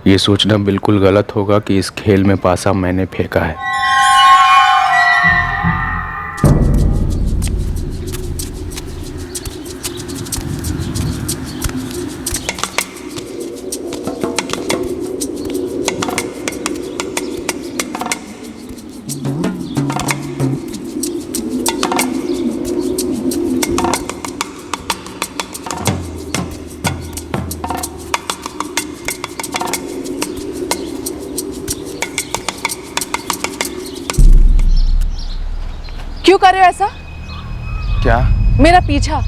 ये सोचना बिल्कुल गलत होगा कि इस खेल में पासा मैंने फेंका है। क्यों कर रहे हो ऐसा? क्या? मेरा पीछा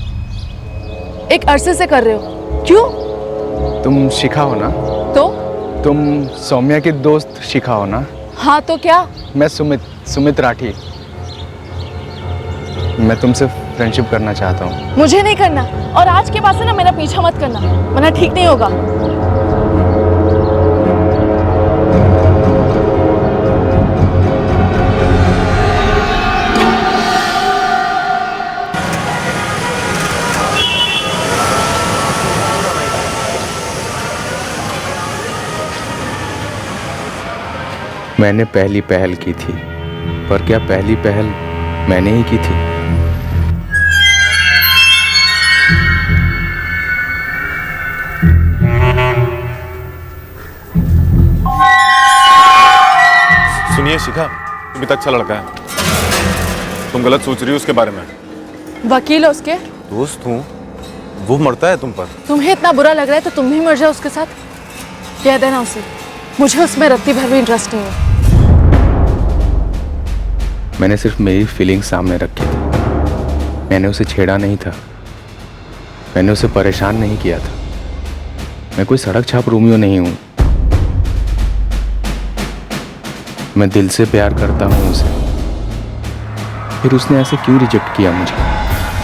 एक अरसे से कर रहे हो, क्यों? तुम शिखा हो ना? तो? तुम सौम्या की दोस्त शिखा हो ना? हाँ तो क्या? मैं सुमित राठी। मैं तुमसे फ्रेंडशिप करना चाहता हूँ। मुझे नहीं करना, और आज के बाद से ना मेरा पीछा मत करना, वरना ठीक नहीं होगा। मैंने पहली पहल की थी, पर क्या पहली पहल मैंने ही की थी? सुनिए शिखा, सुमित अच्छा लड़का है। तुम गलत सोच रही हो उसके बारे में। वकील हो उसके? दोस्त हूँ, वो मरता है तुम पर। तुम्हें इतना बुरा लग रहा है तो तुम भी मर जाओ उसके साथ। कह देना उसे, मुझे उसमें रत्ती भर भी इंटरेस्ट नहीं है। मैंने सिर्फ मेरी फीलिंग सामने रखी थी। मैंने उसे छेड़ा नहीं था, मैंने उसे परेशान नहीं किया था। मैं कोई सड़क छाप रोमियो नहीं हूं। मैं दिल से प्यार करता हूं उसे। फिर उसने ऐसे क्यों रिजेक्ट किया मुझे?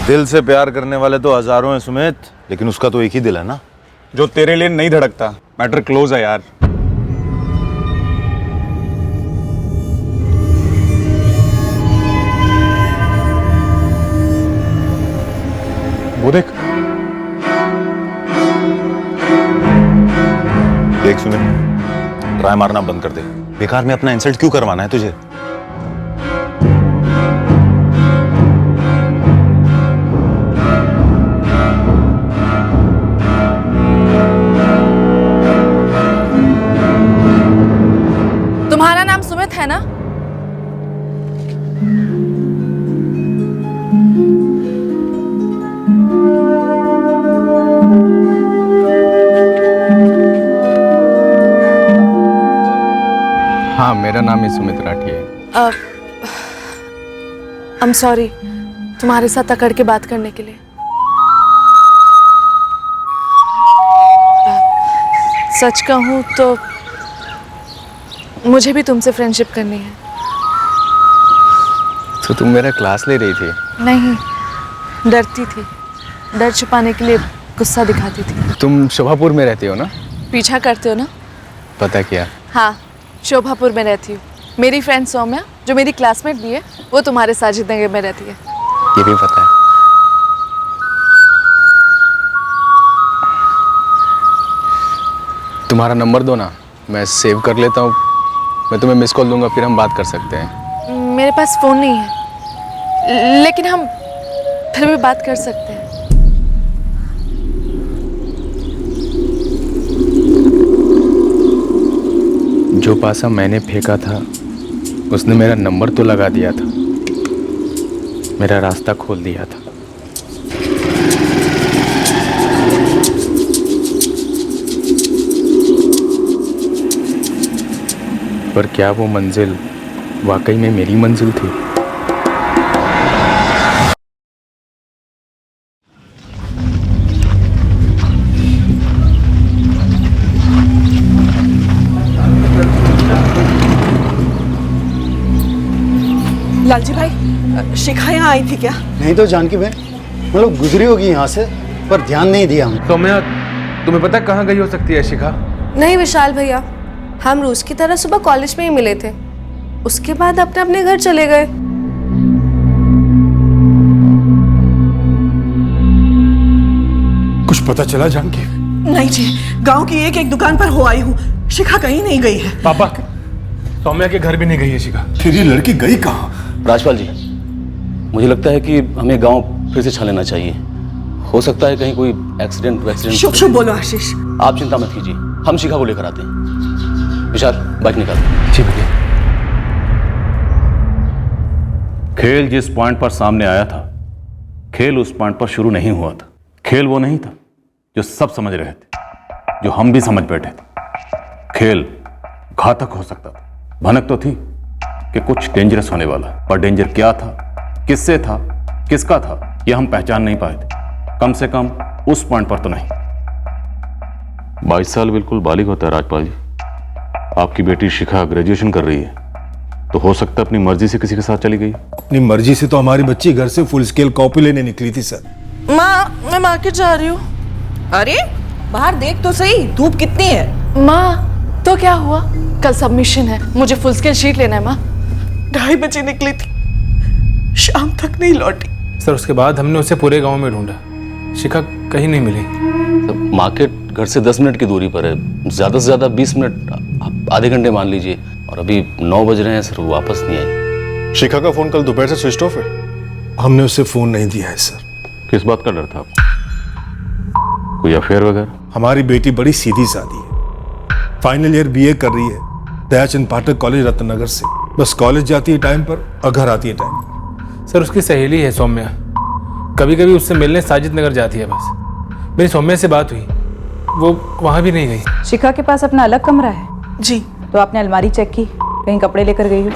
दिल से प्यार करने वाले तो हजारों हैं सुमित, लेकिन उसका तो एक ही दिल है ना, जो तेरे लिए नहीं धड़कता। मैटर क्लोज है यार। वो देख देख सुमित, ट्राई मारना बंद कर दे। बेकार में अपना इंसल्ट क्यों करवाना है तुझे? तुम्हारा नाम सुमित है ना? हाँ, मेरा नाम ही सुमित राठी है। आई एम सॉरी तुम्हारे साथ अकड़ के बात करने के लिए। सच कहूँ तो मुझे भी तुमसे फ्रेंडशिप करनी है। तो तुम मेरा क्लास ले रही थी? नहीं, डरती थी। डर छुपाने के लिए गुस्सा दिखाती थी। तुम शोभापुर में रहती हो ना? पीछा करते हो ना? पता किया। हाँ, शोभापुर में रहती हूँ। मेरी फ्रेंड सौम्या, जो मेरी क्लासमेट भी है, वो तुम्हारे साजिद नगर में रहती है। ये भी पता है। तुम्हारा नंबर दो ना, मैं सेव कर लेता हूँ। मैं तुम्हें मिस कॉल दूंगा, फिर हम बात कर सकते हैं। मेरे पास फ़ोन नहीं है, लेकिन हम फिर भी बात कर सकते हैं। जो पासा मैंने फेंका था, उसने मेरा नंबर तो लगा दिया था, मेरा रास्ता खोल दिया था। पर क्या वो मंजिल वाकई में मेरी मंजिल थी? लालजी भाई, शिखा यहाँ आई थी क्या? नहीं तो जानकी बहन, मतलब गुजरी होगी यहाँ से, पर ध्यान नहीं दिया हमने। सौम्या, तुम्हें पता कहाँ गई हो सकती है शिखा? नहीं विशाल भैया, हम रोज की तरह सुबह कॉलेज में ही मिले थे, उसके बाद अपने अपने घर चले गए। कुछ पता चला जानकी? नहीं जी, गांव की एक एक दुकान पर हो आई हूँ। शिखा कहीं नहीं गई है। पापा, सौम्या के घर भी नहीं गई है शिखा। फिर ये लड़की गई कहाँ? राजपाल जी, मुझे लगता है कि हमें गांव फिर से छान लेना चाहिए। हो सकता है कहीं कोई एक्सीडेंट शुभ शुभ बोलो आशीष। आप चिंता मत कीजिए, हम शिखा को लेकर आते हैं। विशाल, बाइक निकाल। जी भैया। खेल जिस पॉइंट पर सामने आया था, खेल उस पॉइंट पर शुरू नहीं हुआ था। खेल वो नहीं था जो सब समझ रहे थे, जो हम भी समझ बैठे थे। खेल घातक हो सकता था। भनक तो थी कि कुछ डेंजरस होने वाला, पर डेंजर क्या था, किससे था, किसका था, यह हम पहचान नहीं पाए थे। कम से कम उस पॉइंट पर तो नहीं। 22 साल बिल्कुल बालिग होता है राजपाल जी। आपकी बेटी शिखा ग्रेजुएशन कर रही है, तो हो सकता है अपनी मर्जी से किसी के साथ चली गई। अपनी मर्जी से तो हमारी बच्ची घर से फुल स्केल कॉपी लेने निकली थी सर। माँ, मैं मार्केट जा रही हूँ। अरे बाहर देख तो सही, धूप कितनी है। माँ, तो क्या हुआ? कल सबमिशन है, मुझे फुल स्केल शीट लेना है। माँ, 2:30 बजे निकली थी, शाम तक नहीं लौटी। सर, उसके बाद हमने उसे पूरे गांव में ढूंढा, शिखा कहीं नहीं मिली। तो मार्केट घर से 10 मिनट की दूरी पर है, ज़्यादा से ज़्यादा 20 मिनट, आधे घंटे मान लीजिए। और अभी 9 बज रहे हैं सर, वो वापस नहीं आई। शिखा का फोन कल दोपहर से स्विच ऑफ है। हमने उसे फोन नहीं दिया है सर। किस बात का डर था आपको? कोई अफेयर वगैरह? हमारी बेटी बड़ी सीधी सादी है, फाइनल ईयर बीए कर रही है, दयाचंद पाठक कॉलेज रत्ननगर से। बस कॉलेज जाती है टाइम पर और घर आती है टाइम पर। सर, उसकी सहेली है सौम्या, कभी कभी उससे मिलने साजिद नगर जाती है। बस मेरी सौम्या से बात हुई, वो वहाँ भी नहीं गई। शिखा के पास अपना अलग कमरा है? जी। तो आपने अलमारी चेक की, कहीं कपड़े लेकर गई हो?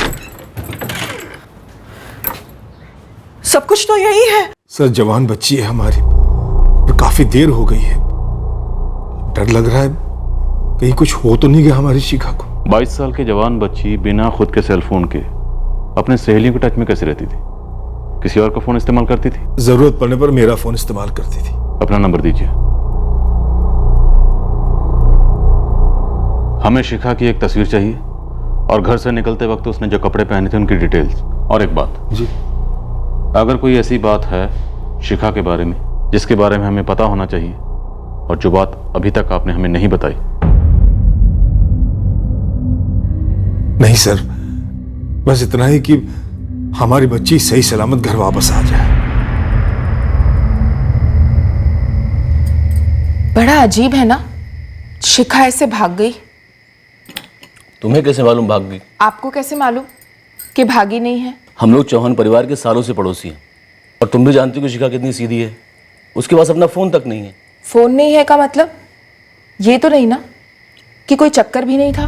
सब कुछ तो यही है। सर, जवान बच्ची है हमारी और काफी देर हो गई है। डर लग रहा है कहीं कुछ हो तो नहीं गया हमारी शिखा को। 22 साल की जवान बच्ची बिना खुद के सेलफोन के अपने सहेलियों के टच में कैसे रहती थी? किसी और का फोन इस्तेमाल करती थी? जरूरत पड़ने पर मेरा फोन इस्तेमाल करती थी। अपना नंबर दीजिए। हमें शिखा की एक तस्वीर चाहिए और घर से निकलते वक्त उसने जो कपड़े पहने थे उनकी डिटेल्स। और एक बात जी, अगर कोई ऐसी बात है शिखा के बारे में जिसके बारे में हमें पता होना चाहिए और जो बात अभी तक आपने हमें नहीं बताई। नहीं सर, बस इतना ही कि हमारी बच्ची सही सलामत घर वापस आ जाए। बड़ा अजीब है ना, शिखा ऐसे भाग गई। तुम्हें कैसे मालूम भाग गई? आपको कैसे मालूम कि भागी नहीं है? हम लोग चौहान परिवार के सालों से पड़ोसी हैं और तुम भी जानती हो कि शिखा कितनी सीधी है। उसके पास अपना फोन तक नहीं है। फोन नहीं है का मतलब ये तो नहीं ना कि कोई चक्कर भी नहीं था?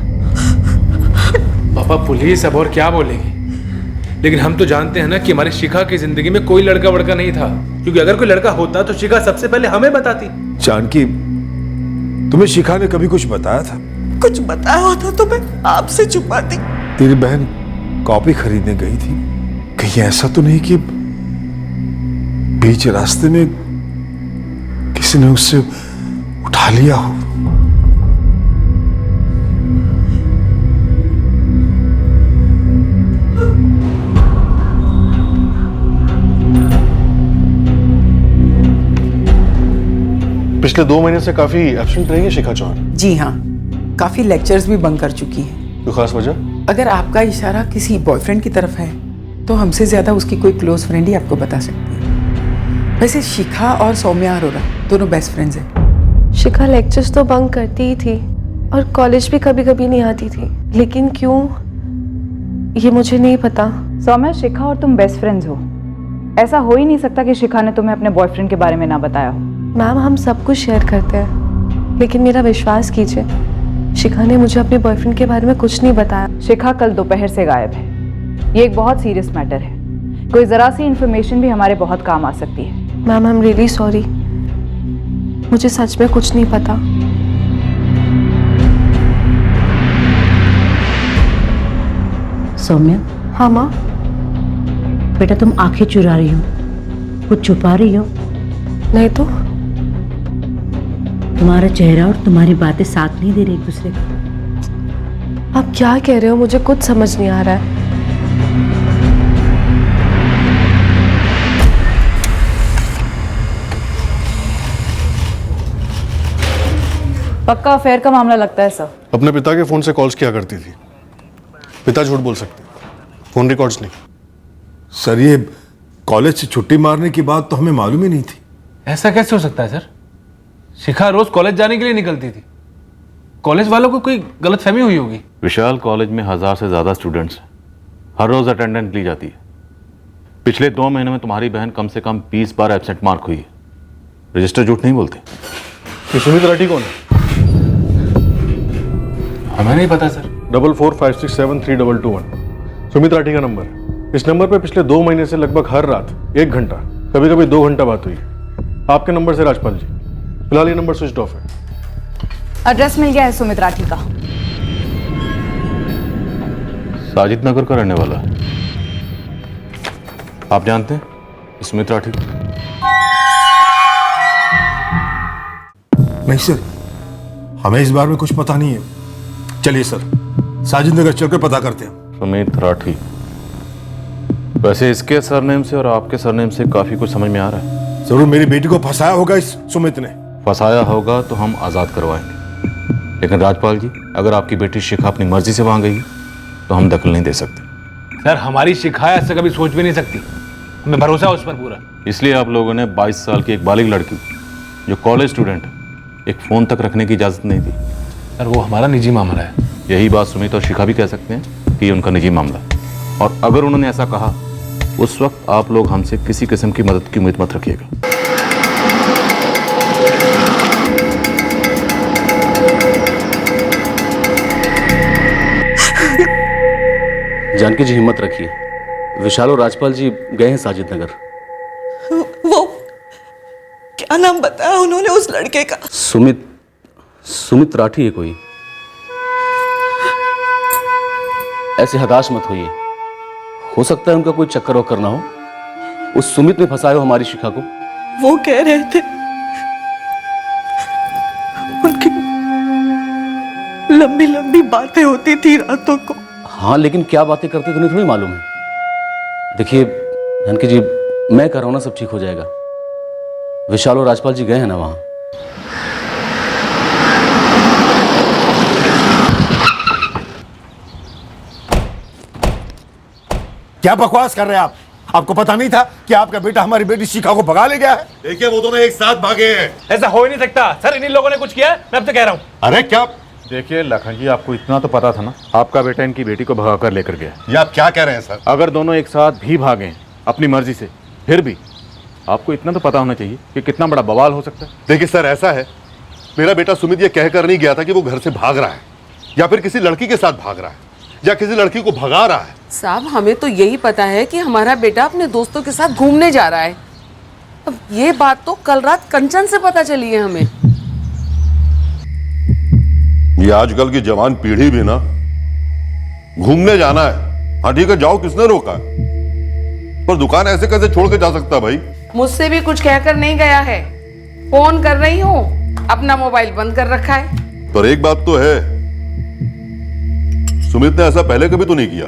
पापा, पुलिस अब और क्या बोलेगी, लेकिन हम तो जानते हैं ना कि हमारी शिखा की जिंदगी में कोई लड़का वड़का नहीं था, क्योंकि अगर कोई लड़का होता तो शिखा सबसे पहले हमें बताती। जानकी, तुम्हें शिखा ने कभी कुछ बताया था? कुछ बताया होता तो मैं आपसे छुपाती। तेरी बहन कॉपी खरीदने गई थी, कहीं ऐसा तो नहीं कि बीच रास्ते में किसी ने उससे उठा लिया हो? पिछले 2 महीने से काफी एब्सेंट रही है शिखा चौहान। जी हाँ, काफी लेक्चर्स भी बंक कर चुकी है। कोई खास वजह? अगर आपका इशारा किसी बॉयफ्रेंड की तरफ है तो हमसे ज्यादा उसकी कोई क्लोज फ्रेंड ही आपको बता सकती है। वैसे शिखा और सौम्या अरोरा दोनों बेस्ट फ्रेंड्स हैं। शिखा लेक्चर्स तो बंक करती ही थी और कॉलेज भी कभी कभी नहीं आती थी, लेकिन क्यों ये मुझे नहीं पता। सौम्या, शिखा और तुम बेस्ट फ्रेंड्स हो, ऐसा हो ही नहीं सकता कि शिखा ने तुम्हें अपने बॉयफ्रेंड के बारे में ना बताया हो। मैम, हम सब कुछ शेयर करते हैं, लेकिन मेरा विश्वास कीजिए, शिखा ने मुझे अपने बॉयफ्रेंड के बारे में कुछ नहीं बताया। शिखा कल दोपहर से गायब है। ये एक बहुत सीरियस मैटर है, कोई जरा सी इन्फॉर्मेशन भी हमारे बहुत काम आ सकती है। Ma'am, I am really sorry, मुझे सच में कुछ नहीं पता। सौम्या। हाँ माँ। बेटा, तुम आंखें चुरा रही हो, कुछ छुपा रही हो? नहीं तो। तुम्हारा चेहरा और तुम्हारी बातें साथ नहीं दे रही एक दूसरे को। आप क्या कह रहे हो? मुझे कुछ समझ नहीं आ रहा है। पक्का अफेयर का मामला लगता है सर। अपने पिता के फोन से कॉल्स किया करती थी। पिता झूठ बोल सकते, फोन रिकॉर्ड्स नहीं। सर ये कॉलेज से छुट्टी मारने की बात तो हमें मालूम ही नहीं थी। ऐसा कैसे हो सकता है सर? शिखा रोज कॉलेज जाने के लिए निकलती थी। कॉलेज वालों को कोई गलतफहमी हुई होगी। विशाल कॉलेज में 1000 से ज्यादा स्टूडेंट्स हैं, हर रोज अटेंडेंस ली जाती है। पिछले 2 महीने में तुम्हारी बहन कम से कम 20 बार एब्सेंट मार्क हुई है। रजिस्टर झूठ नहीं बोलते। ये सुमित राठी कौन है? हमें नहीं पता सर। 4456732221 सुमित राठी का नंबर। इस नंबर पे पिछले 2 महीने से लगभग हर रात 1 घंटा, कभी कभी 2 घंटा बात हुई। आपके नंबर से राजपाल जी। फिलहाल ये नंबर स्विच ऑफ है। एड्रेस मिल गया है सुमित राठी का। साजिद नगर का रहने वाला है। आप जानते हैं सुमित राठी? नहीं सर, हमें इस बारे में कुछ पता नहीं है। चलिए सर, साजिद नगर चलकर पता करते हैं। सुमित राठी, वैसे इसके सरनेम से और आपके सरनेम से काफी कुछ समझ में आ रहा है। जरूर मेरी बेटी को फंसाया होगा इस सुमित ने। फंसाया होगा तो हम आजाद करवाएंगे, लेकिन राजपाल जी अगर आपकी बेटी शिखा अपनी मर्जी से वहां गई तो हम दखल नहीं दे सकते। सर हमारी शिखा ऐसा कभी सोच भी नहीं सकती, हमें भरोसा है उस पर पूरा। इसलिए आप लोगों ने 22 साल की एक बालिग लड़की जो कॉलेज स्टूडेंट है, एक फोन तक रखने की इजाजत नहीं दी। सर वो हमारा निजी मामला है। यही बात सुमित और शिखा भी कह सकते हैं कि ये उनका निजी मामला है, और अगर उन्होंने ऐसा कहा उस वक्त आप लोग हमसे किसी किस्म की मदद की उम्मीद मत रखिएगा। जानकी जी हिम्मत रखिए, विशाल और राजपाल जी गए हैं साजिद नगर। वो क्या नाम बताया उन्होंने उस लड़के का? सुमित राठी है कोई। ऐसे हताश मत होइए, हो सकता है उनका कोई चक्कर वक्कर ना हो। उस सुमित ने फंसाया हो हमारी शिखा को। वो कह रहे थे उनकी लंबी लंबी बातें होती थी रातों को। हाँ, लेकिन क्या बातें करते थे उन्हें थोड़ी मालूम है। देखिए जानकी जी, मैं कर रहा हूं ना, सब ठीक हो जाएगा। विशाल और राजपाल जी गए हैं ना वहां। क्या बकवास कर रहे हैं आप? आपको पता नहीं था कि आपका बेटा हमारी बेटी शिखा को भगा ले गया है? देखिए वो दोनों एक साथ भागे हैं। ऐसा हो ही नहीं सकता सर, इन्हीं लोगों ने कुछ किया है, मैं अब तो कह रहा हूँ। अरे क्या? देखिए लखन जी, आपको इतना तो पता था ना, आपका बेटा इनकी बेटी को भगा कर लेकर गया। ये आप क्या कह रहे हैं सर? अगर दोनों एक साथ भी भागे अपनी मर्जी से, फिर भी आपको इतना तो पता होना चाहिए कि कितना बड़ा बवाल हो सकता है। देखिए सर, ऐसा है, मेरा बेटा सुमित ये कहकर नहीं गया था कि वो घर से भाग रहा है या फिर किसी लड़की के साथ भाग रहा है या किसी लड़की को भगा रहा है। साहब हमें तो यही पता है कि हमारा बेटा अपने दोस्तों के साथ घूमने जा रहा है। अब ये बात तो कल रात कंचन से पता चली है हमें। ये आजकल की जवान पीढ़ी भी ना, घूमने जाना है, हाँ ठीक है जाओ, किसने रोका है? पर दुकान ऐसे कैसे छोड़ के जा सकता भाई? मुझसे भी कुछ कहकर नहीं गया है। फोन कर रही हूँ, अपना मोबाइल बंद कर रखा है। पर एक बात तो है, सुमित ने ऐसा पहले कभी तो नहीं किया।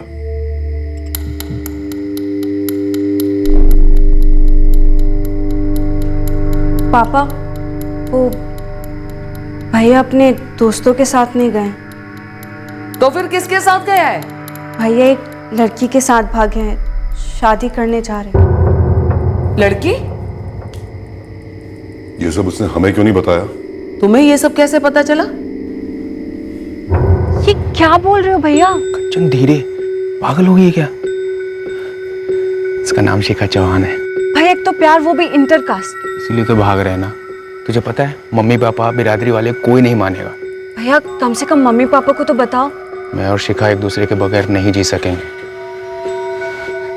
पापा, वो भैया अपने दोस्तों के साथ नहीं गए। तो फिर किसके साथ गया है? भैया एक लड़की के साथ भागे हैं, शादी करने जा रहे हैं। लड़की? ये सब उसने हमें क्यों नहीं बताया? तुम्हें ये सब कैसे पता चला? ये क्या बोल रहे हो भैया? कंचन धीरे, पागल हो गई है क्या? इसका नाम शिखा चौहान है। भैया एक तो प्यार, वो भी इंटरकास्ट। इसीलिए तो भाग रहे हैं ना। तुझे पता है मम्मी पापा बिरादरी वाले कोई नहीं मानेगा। भैया कम से कम मम्मी पापा को तो बताओ। मैं और शिखा एक दूसरे के बगैर नहीं जी सकेंगे।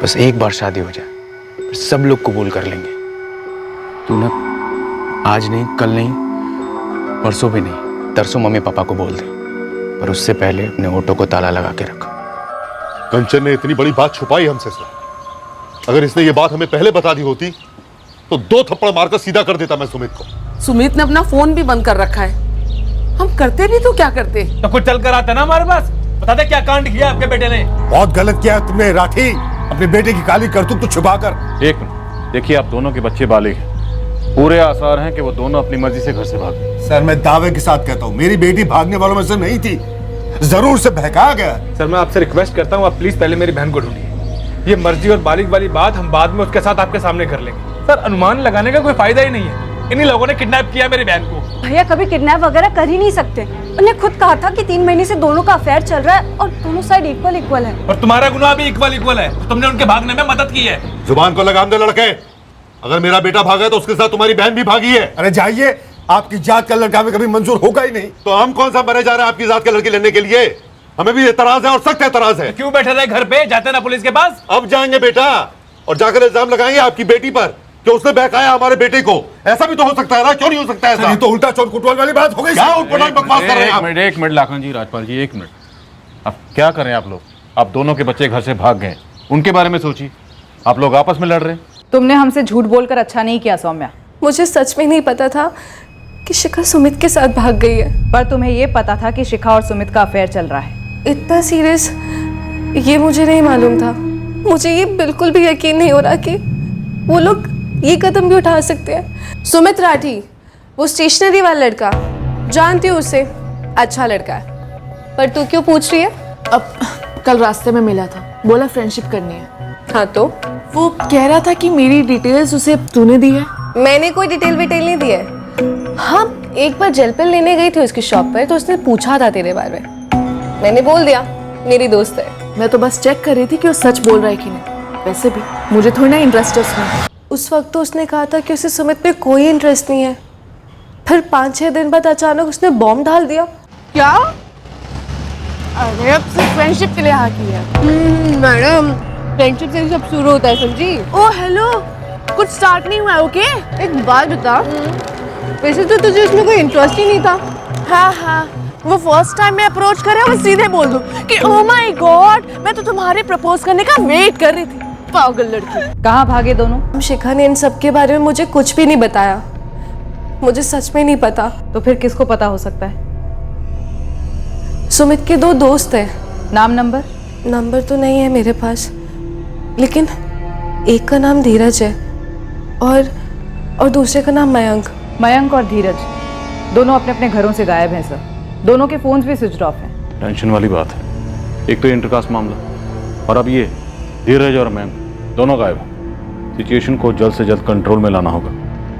बस एक बार शादी हो जाए, फिर सब लोग कबूल कर लेंगे। तू ना आज नहीं, कल नहीं, परसों भी नहीं, तरसों मम्मी पापा को बोल दे, पर उससे पहले अपने ऑटो को ताला लगा के रख। कंचन ने इतनी बड़ी बात छुपाई हमसे सर। अगर इसने ये बात हमें पहले बता दी होती तो 2 थप्पड़ मारकर सीधा कर देता मैं सुमित को। सुमित ने अपना फोन भी बंद कर रखा है। हम करते भी तो क्या करते? तो कुछ चल कर आता ना हमारे पास, बता दे क्या कांड किया आपके बेटे ने। बहुत गलत किया तुमने राठी, अपने बेटे की काली करतूत तो छुपा कर। एक मिनट, देखिए आप दोनों के बच्चे बालिग हैं, पूरे आसार हैं कि वो दोनों अपनी मर्जी से घर से भाग गए। सर मैं दावे के साथ कहता हूँ मेरी बेटी भागने वालों में से नहीं थी, जरूर से बहका गया। सर मैं आपसे रिक्वेस्ट करता हूँ, आप प्लीज पहले मेरी बहन को ढूंढिए। ये मर्जी और बालिग वाली बात हम बाद में उसके साथ आपके सामने कर लेंगे। सर अनुमान लगाने का कोई फायदा ही नहीं है, इन्हीं लोगों ने किडनैप किया मेरी बहन को। भैया कभी किडनैप वगैरह कर ही नहीं सकते। उन्हें खुद कहा था कि 3 महीने से दोनों का अफेयर चल रहा है और दोनों साइड इक्वल इक्वल है। और तुम्हारा गुनाह भी इक्वल इक्वल है, तुमने उनके भागने में मदद की है। जुबान को लगाम दे लड़के, अगर मेरा बेटा भागा है तो उसके साथ तुम्हारी बहन भी भागी है। अरे जाइए, आपकी जात का लड़का हमें कभी मंजूर होगा ही नहीं। तो हम कौन सा मरे जा रहे हैं आपकी जात के लड़की लेने के लिए? हमें भी एतराज है और सख्त एतराज है। क्यों बैठे रहे घर पे, जाते ना पुलिस के पास? अब जाएंगे बेटा और जाकर इल्जाम लगाएंगे आपकी बेटी पर कि उसने बहकाया हमारे बेटे को। ऐसा भी तो हो सकता है ना, क्यों नहीं हो सकता ऐसा? ये तो उल्टा चोट कुटवाल वाली बात हो गई। क्या उटपटांग बकवास कर रहे हैं आप? एक मिनट लाखन जी, राजपाल जी, एक मिनट। अब क्या करें आप लोग? आप दोनों के बच्चे घर से भाग गए, उनके बारे में सोचिए। आप लोग आपस में लड़ रहे हैं। तुमने हमसे झूठ बोलकर अच्छा नहीं किया सौम्या। मुझे सच में नहीं पता था कि शिखा सुमित के साथ भाग गई है। पर तुम्हें ये पता था कि शिखा और सुमित का अफेयर चल रहा है। इतना सीरियस ये मुझे नहीं मालूम था। मुझे ये बिल्कुल भी यकीन नहीं हो रहा कि वो लोग ये कदम भी उठा सकते हैं। सुमित राठी, वो स्टेशनरी वाला लड़का, जानती हूँ उसे, अच्छा लड़का है। पर तू क्यों पूछ रही है? अब कल रास्ते में मिला था, बोला फ्रेंडशिप करनी है। हाँ तो वो कह रहा था कि मेरी डिटेल्स उसे तूने दी है। मैंने कोई डिटेल विटेल नहीं दी है। हाँ एक बार जेल पेन लेने गई थी उसकी शॉप पर, तो उसने पूछा था तेरे बारे में, मैंने बोल दिया मेरी दोस्त है। मैं तो बस चेक कर रही थी कि वो सच बोल रहा है कि नहीं। वैसे भी मुझे थोड़ा ना इंटरेस्ट है उसमें। उस वक्त तो उसने कहा था कि उसे सुमित में कोई इंटरेस्ट नहीं है, फिर 5-6 दिन बाद अचानक उसने बॉम्ब डाल दिया। क्या? अरे अब सिर्फ फ्रेंडशिप के लिए हाँ की है। मैडम फ्रेंडशिप से सब शुरू होता है, समझी? ओ हेलो, कुछ स्टार्ट नहीं हुआ? ओके एक बात बता, वैसे तो तुझे उसमें कोई इंटरेस्ट ही नहीं था। हाँ, वो फर्स्ट टाइम मैं अप्रोच करे मैं सीधे बोल दूं कि ओह माय गॉड मैं तो तुम्हारे प्रपोज करने का वेट कर रही थी। पागल लड़की। कहाँ भागे दोनों? शिखा ने इन सब के बारे में मुझे कुछ भी नहीं बताया। मुझे सच में नहीं पता। तो फिर किसको पता हो सकता है? सुमित के 2 दोस्त हैं। नाम नंबर? नंबर तो नहीं है मेरे पास, लेकिन एक का नाम धीरज है और दूसरे का नाम मयंक। मयंक और धीरज दोनों अपने अपने घरों से गायब हैं सर। दोनों के फोन्स भी स्विच ऑफ हैं। टेंशन वाली बात है। एक तो इंटरकास्ट मामला और अब ये धीरज और मैम दोनों गायब हैं। सिचुएशन को जल्द से जल्द कंट्रोल में लाना होगा,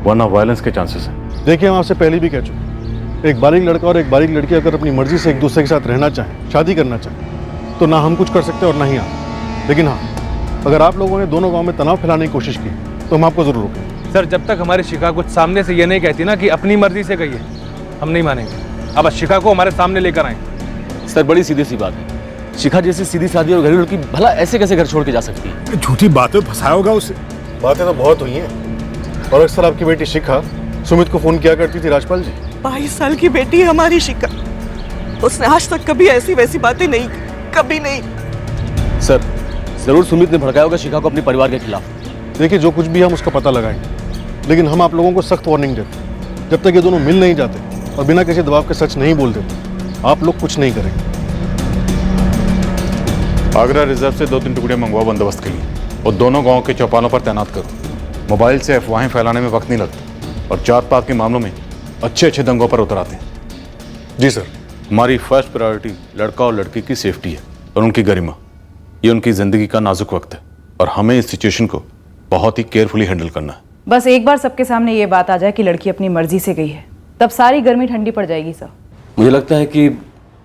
वरना वायलेंस के चांसेस हैं। देखिए हम आपसे पहले भी कह चुके, एक बालिग लड़का और एक बालिग लड़की अगर अपनी मर्जी से एक दूसरे के साथ रहना चाहें, शादी करना चाहें, तो ना हम कुछ कर सकते और ना ही आप। लेकिन हाँ, अगर आप लोगों ने दोनों गाँव में तनाव फैलाने की कोशिश की तो हम आपको जरूर रोकेंगे। सर जब तक हमारी शिखा कुछ सामने से ये नहीं कहती ना कि अपनी मर्जी से गई है, हम नहीं मानेंगे। अब शिखा को हमारे सामने लेकर आए। सर बड़ी सीधी सी बात है, शिखा जैसी सीधी सादी और घरेलू लड़की भला ऐसे कैसे घर छोड़ के जा सकती है? झूठी बातें फंसाया होगा उसे। बातें तो बहुत हुई हैं और अक्सर आपकी बेटी शिखा सुमित को फोन किया करती थी। राजपाल जी, 22 साल की बेटी है हमारी शिखा, उसने आज तक कभी ऐसी वैसी बातें नहीं की, कभी नहीं। सर जरूर सुमित ने भड़काया होगा शिखा को अपने परिवार के खिलाफ। देखिए जो कुछ भी हम उसका पता लगाएंगे, लेकिन हम आप लोगों को सख्त वार्निंग देते हैं, जब तक ये दोनों मिल नहीं जाते और बिना किसी दबाव के सच नहीं बोल देते, आप लोग कुछ नहीं करेंगे। आगरा रिजर्व से 2-3 टुकड़े मंगवाओ बंदोबस्त के लिए और दोनों गांव के चौपालों पर तैनात करो। मोबाइल से अफवाहें फैलाने में वक्त नहीं लगता और जात पात के मामलों में अच्छे दंगों पर उतर आते हैं। जी सर। हमारी फर्स्ट प्रायोरिटी लड़का और लड़की की सेफ्टी है और उनकी गरिमा। ये उनकी जिंदगी का नाजुक वक्त है और हमें इस सिचुएशन को बहुत ही केयरफुली हैंडल करना है। बस एक बार सबके सामने ये बात आ जाए कि लड़की अपनी मर्जी से गई है, तब सारी गर्मी ठंडी पड़ जाएगी सर। मुझे लगता है कि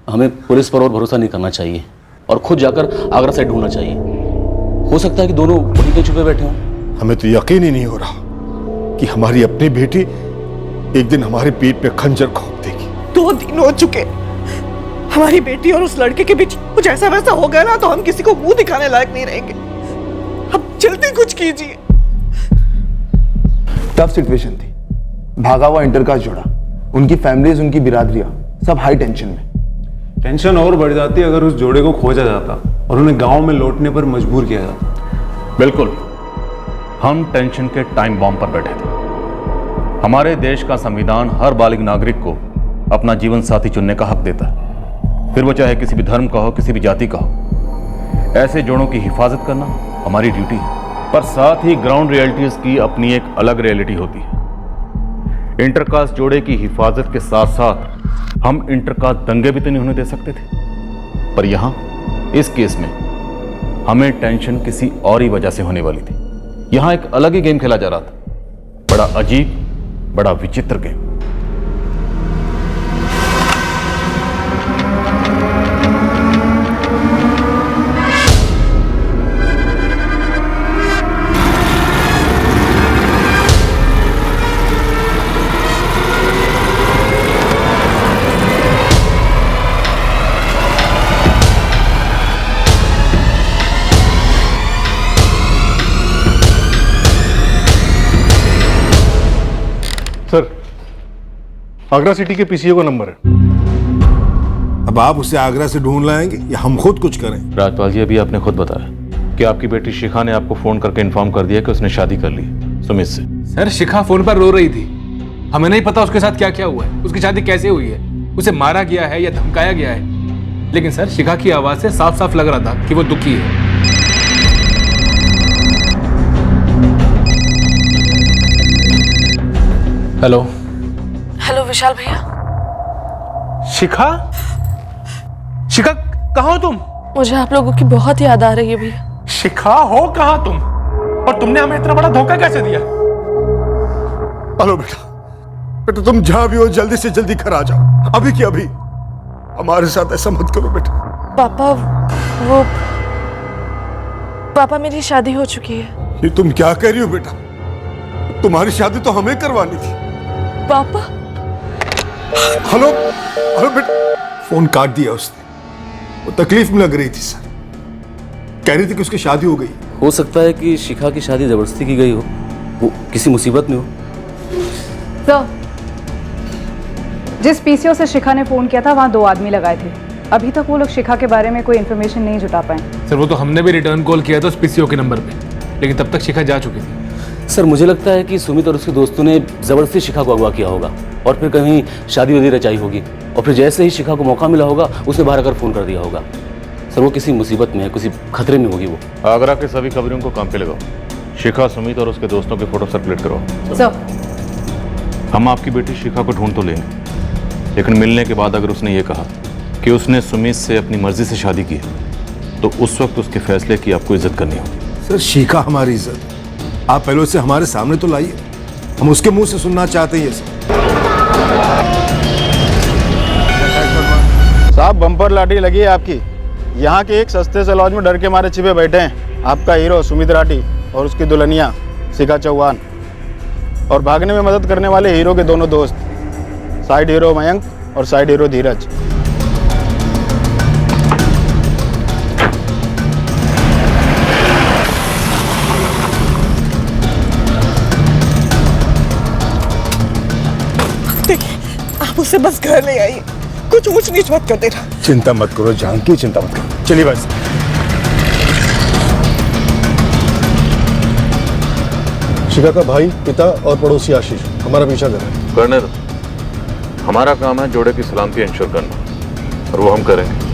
हमें पुलिस पर और भरोसा नहीं करना चाहिए और खुद जाकर आगरा साइड ढूंढना चाहिए। हो सकता है कि दोनों वहीं पे छुपे बैठे हों। हमें तो यकीन ही नहीं हो रहा कि हमारी अपनी बेटी एक दिन हमारी पीठ पे खंजर घोंप देगी। 2 दिन हो चुके, हमारी बेटी और उस लड़के के बीच कुछ ऐसा वैसा हो गया ना तो हम किसी को मुंह दिखाने लायक नहीं रहेंगे। अब जल्दी कुछ कीजिए। टफ सिचुएशन थी, भागा हुआ इंटरकास्ट जोड़ा, उनकी फैमिलीज, उनकी बिरादरियां सब हाई टेंशन में। टेंशन और बढ़ जाती अगर उस जोड़े को खोजा जाता और उन्हें गांव में लौटने पर मजबूर किया जाता। बिल्कुल, हम टेंशन के टाइम बॉम्ब पर बैठे थे। हमारे देश का संविधान हर बालिग नागरिक को अपना जीवन साथी चुनने का हक देता है, फिर वो चाहे किसी भी धर्म का हो, किसी भी जाति का हो। ऐसे जोड़ों की हिफाजत करना हमारी ड्यूटी है, पर साथ ही ग्राउंड रियलिटीज की अपनी एक अलग रियलिटी होती है। इंटरकास्ट जोड़े की हिफाजत के साथ साथ हम इंटरकास्ट दंगे भी तो नहीं होने दे सकते थे। पर यहां इस केस में हमें टेंशन किसी और ही वजह से होने वाली थी। यहां एक अलग ही गेम खेला जा रहा था, बड़ा अजीब, बड़ा विचित्र गेम। सर, आगरा सिटी के पीसीओ का नंबर है। अब आप उसे आगरा से ढूंढ लाएंगे या हम खुद कुछ करें? राजपाल जी, अभी आपने खुद बताया कि आपकी बेटी शिखा ने आपको फोन करके इन्फॉर्म कर दिया कि उसने शादी कर ली सुमित से। सर, शिखा फोन पर रो रही थी। हमें नहीं पता उसके साथ क्या क्या हुआ है, उसकी शादी कैसे हुई है, उसे मारा गया है या धमकाया गया है। लेकिन सर, शिखा की आवाज से साफ साफ लग रहा था कि वो दुखी है। हेलो हेलो विशाल भैया। शिखा, शिखा कहाँ हो तुम? मुझे आप लोगों की बहुत याद आ रही है भैया। शिखा, हो कहाँ तुम? और तुमने हमें इतना बड़ा धोखा कैसे दिया? हेलो बेटा, बेटा तुम जहां भी हो जल्दी से जल्दी घर आ जाओ, अभी की अभी। हमारे साथ ऐसा मत करो बेटा। पापा मेरी शादी हो चुकी है। ये तुम क्या कह रही हो बेटा? तुम्हारी शादी तो हमें करवानी थी। पापा? हेलो हेलो बेटा, फोन काट दिया उसने। वो तकलीफ में लग रही थी सर, कह रही थी कि उसकी शादी हो गई। हो सकता है कि शिखा की शादी जबरदस्ती की गई हो, वो किसी मुसीबत में हो। सर, जिस पीसीओ से शिखा ने फोन किया था वहां 2 आदमी लगाए थे। अभी तक वो लोग शिखा के बारे में कोई इन्फॉर्मेशन नहीं जुटा पाए। सर, वो तो हमने भी रिटर्न कॉल किया था उस पीसीओ के नंबर पे, लेकिन तब तक शिखा जा चुकी थी। सर, मुझे लगता है कि सुमित और उसके दोस्तों ने जबरदस्ती शिखा को अगवा किया होगा और फिर कहीं शादी वादी रचाई होगी, और फिर जैसे ही शिखा को मौका मिला होगा उसने बाहर आकर फोन कर दिया होगा। सर, वो किसी मुसीबत में है, किसी खतरे में होगी वो। आगरा के सभी खबरों को काम पे लगाओ। शिखा, सुमित और उसके दोस्तों के फोटो सर्कुलेट करो। सर, हम आपकी बेटी शिखा को ढूंढ तो लेंगे, लेकिन मिलने के बाद अगर उसने ये कहा कि उसने सुमित से अपनी मर्जी से शादी की है, तो उस वक्त उसके फैसले की आपको इज्जत करनी होगी। सर, शिखा हमारी इज्जत, आप पहले उसे हमारे सामने तो लाइए, हम उसके मुंह से सुनना चाहते हैं। साहब, बम्पर लाठी लगी है आपकी। यहाँ के एक सस्ते से लॉज में डर के मारे छिपे बैठे हैं आपका हीरो सुमित राठी और उसकी दुल्हनिया शिखा चौहान, और भागने में मदद करने वाले हीरो के दोनों दोस्त, साइड हीरो मयंक और साइड हीरो धीरज। आप उसे बस घर ले आइए, कुछ ऊंच नीच मत कर देना। चिंता मत करो जानकी, चिंता मत करो। चलिए बस। शिखा का भाई, पिता और पड़ोसी आशीष हमारा पीछा कर रहे हैं। करने दो, हमारा काम है जोड़े की सलामती इंश्योर करना, और वो हम करेंगे।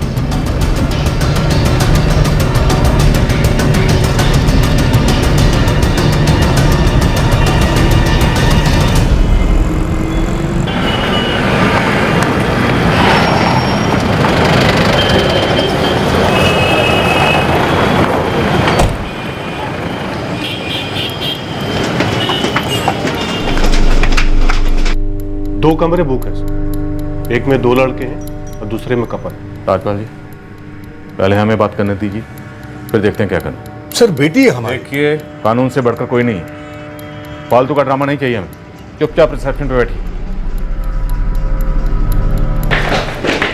दो कमरे बुक हैं सर, एक में 2 लड़के हैं और दूसरे में कपल। राजपाल जी, पहले हमें बात करने दीजिए, फिर देखते हैं क्या करना। सर, बेटी है हमारी। देखिए, कानून से बढ़कर कोई नहीं, फालतू का ड्रामा नहीं चाहिए हमें। चुपचाप रिसेप्शन पे बैठिए।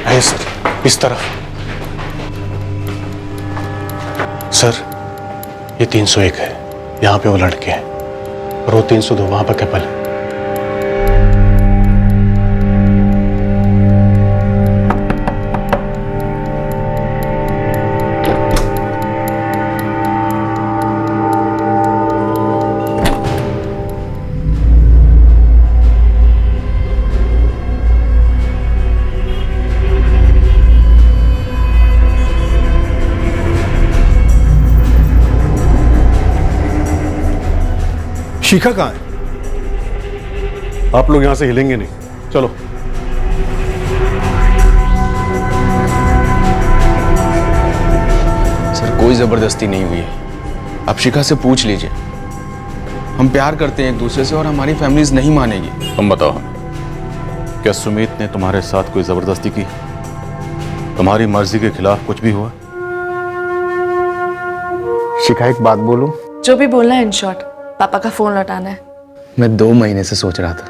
है सर, इस तरफ। सर, ये 301 है, यहाँ पे वो लड़के हैं, और वो 302 वहां पर कपल है। शिखा कहाँ है? आप लोग यहाँ से हिलेंगे नहीं, चलो। सर कोई जबरदस्ती नहीं हुई है, आप शिखा से पूछ लीजिए। हम प्यार करते हैं एक दूसरे से और हमारी फैमिलीज नहीं मानेगी। तुम बताओ हमें, क्या सुमित ने तुम्हारे साथ कोई जबरदस्ती की? तुम्हारी मर्जी के खिलाफ कुछ भी हुआ? शिखा एक बात बोलूं? जो भी बोलना है इन शॉर्ट, पापा का फोन लौटाना है। मैं 2 महीने से सोच रहा था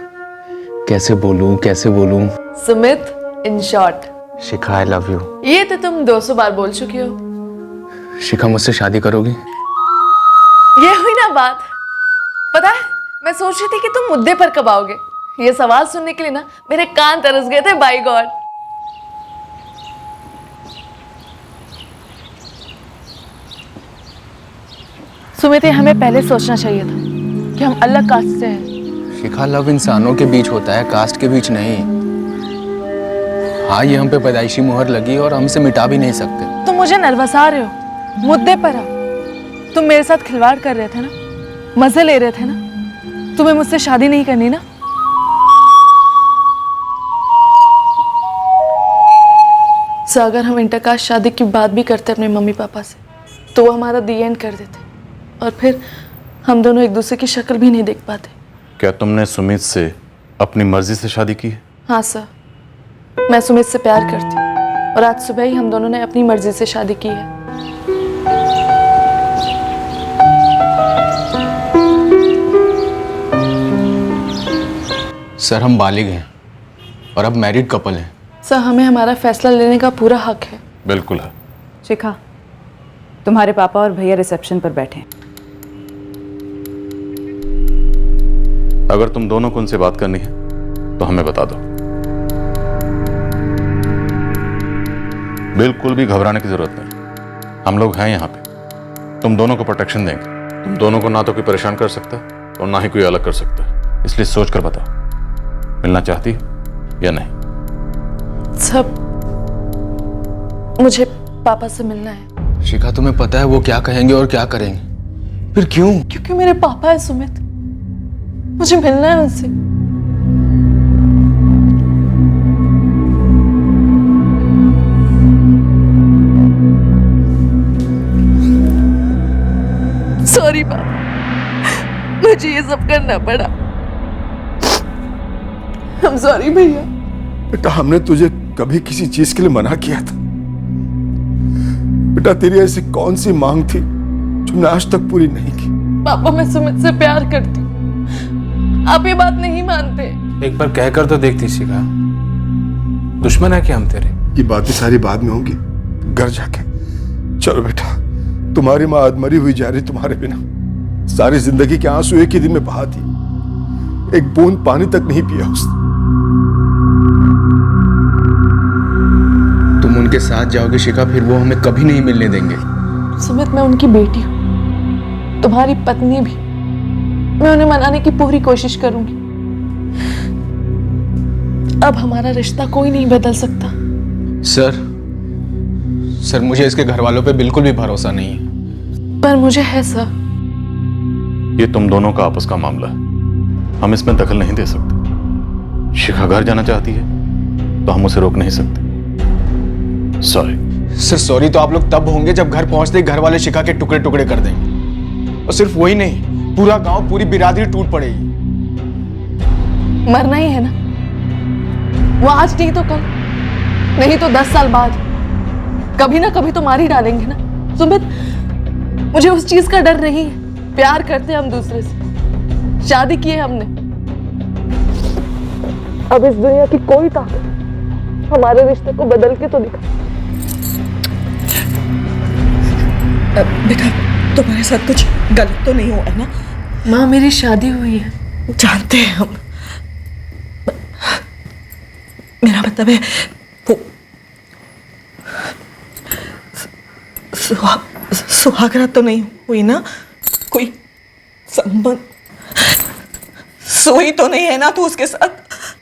कैसे बोलूं कैसे बोलूं। Sumit in short. Shikha I love you. ये तो तुम 200 बार बोल चुकी हो। शिखा मुझसे शादी करोगी? ये हुई ना बात। पता है मैं सोच रही थी कि तुम मुद्दे पर कब आओगे। ये सवाल सुनने के लिए ना मेरे कान तरस गए थे। Bye God. सुमित हमें पहले सोचना चाहिए था कि हम अलग कास्ट से हैं। शिखा लव इंसानों के बीच होता है, कास्ट के बीच नहीं। हाँ ये हम पे पैदाइशी मुहर लगी और हमसे मिटा भी नहीं सकते। तुम मुझे नर्वसा रहे हो। मुद्दे पर आओ। तुम मेरे साथ खिलवाड़ कर रहे थे ना, मजे ले रहे थे ना। तुम्हें मुझसे शादी नहीं करनी ना? सो अगर हम इंटरकास्ट शादी की बात भी करते अपने मम्मी पापा से तो वो हमारा दी एंड कर देते और फिर हम दोनों एक दूसरे की शक्ल भी नहीं देख पाते। क्या तुमने सुमित से अपनी मर्जी से शादी की है? हाँ सर, मैं सुमित से प्यार करती हूँ और आज सुबह ही हम दोनों ने अपनी मर्जी से शादी की है। सर हम बालिग हैं और अब मैरिड कपल हैं। सर हमें हमारा फैसला लेने का पूरा हक है। बिल्कुल है। शिखा, तुम्हारे पापा और भैया रिसेप्शन पर बैठे हैं। अगर तुम दोनों को उनसे बात करनी है तो हमें बता दो। बिल्कुल भी घबराने की जरूरत नहीं, हम लोग हैं यहाँ पे। तुम दोनों को प्रोटेक्शन देंगे। तुम दोनों को ना तो कोई परेशान कर सकता और ना ही कोई अलग कर सकता, इसलिए सोच कर बताओ, मिलना चाहती या नहीं? सब मुझे पापा से मिलना है। शिखा तुम्हें पता है वो क्या कहेंगे और क्या करेंगे? फिर क्यों? क्योंकि मेरे पापा है सुमित, मुझे मिलना है उनसे। सॉरी पापा, मुझे ये सब करना पड़ा। I'm sorry भैया। बेटा हमने तुझे कभी किसी चीज के लिए मना किया था? बेटा तेरी ऐसी कौन सी मांग थी जो मैं आज तक पूरी नहीं की? पापा मैं सुमित से प्यार करती हूँ, आप ये बात नहीं मानते। एक बार कहकर तो देखती शिखा, दुश्मन है क्या हम तेरे? ये बातें सारी बाद में होंगी, घर जाके। चलो बेटा, तुम्हारी माँ अधमरी हुई जा रही तुम्हारे बिना। सारी जिंदगी के आंसू एक ही दिन में बहा दी, एक बूंद पानी तक नहीं पिया उसने। तुम उनके साथ जाओगे शिखा, फिर वो हमें कभी नहीं मिलने देंगे। सुमित मैं उनकी बेटी हूँ, तुम्हारी पत्नी भी। मैं उन्हें मनाने की पूरी कोशिश करूंगी। अब हमारा रिश्ता कोई नहीं बदल सकता। सर मुझे इसके घर वालों पे बिल्कुल भी भरोसा नहीं है। पर मुझे है सर। ये तुम दोनों का आपस का मामला है, हम इसमें दखल नहीं दे सकते। शिखा घर जाना चाहती है तो हम उसे रोक नहीं सकते। सॉरी। सर सॉरी तो आप लोग तब होंगे जब घर पहुंचते ही घर वाले शिखा के टुकड़े टुकड़े कर देंगे। और सिर्फ वही नहीं, पूरा गांव, पूरी बिरादरी टूट पड़ेगी। मरना ही है ना, वो आज नहीं तो कल, नहीं तो 10 साल बाद, कभी ना कभी तो मार ही डालेंगे ना। सुमित मुझे उस चीज का डर नहीं है। प्यार करते हम दूसरे से, शादी की है हमने। अब इस दुनिया की कोई ताकत हमारे रिश्ते को बदल के तो दिखा। बेटा तुम्हारे साथ कुछ गलत तो नहीं हुआ है ना? माँ मेरी शादी हुई है। जानते हैं हम, मेरा मतलब है वो सुहागरात तो नहीं हुई ना? कोई संबंध सोई तो नहीं है ना तू उसके साथ?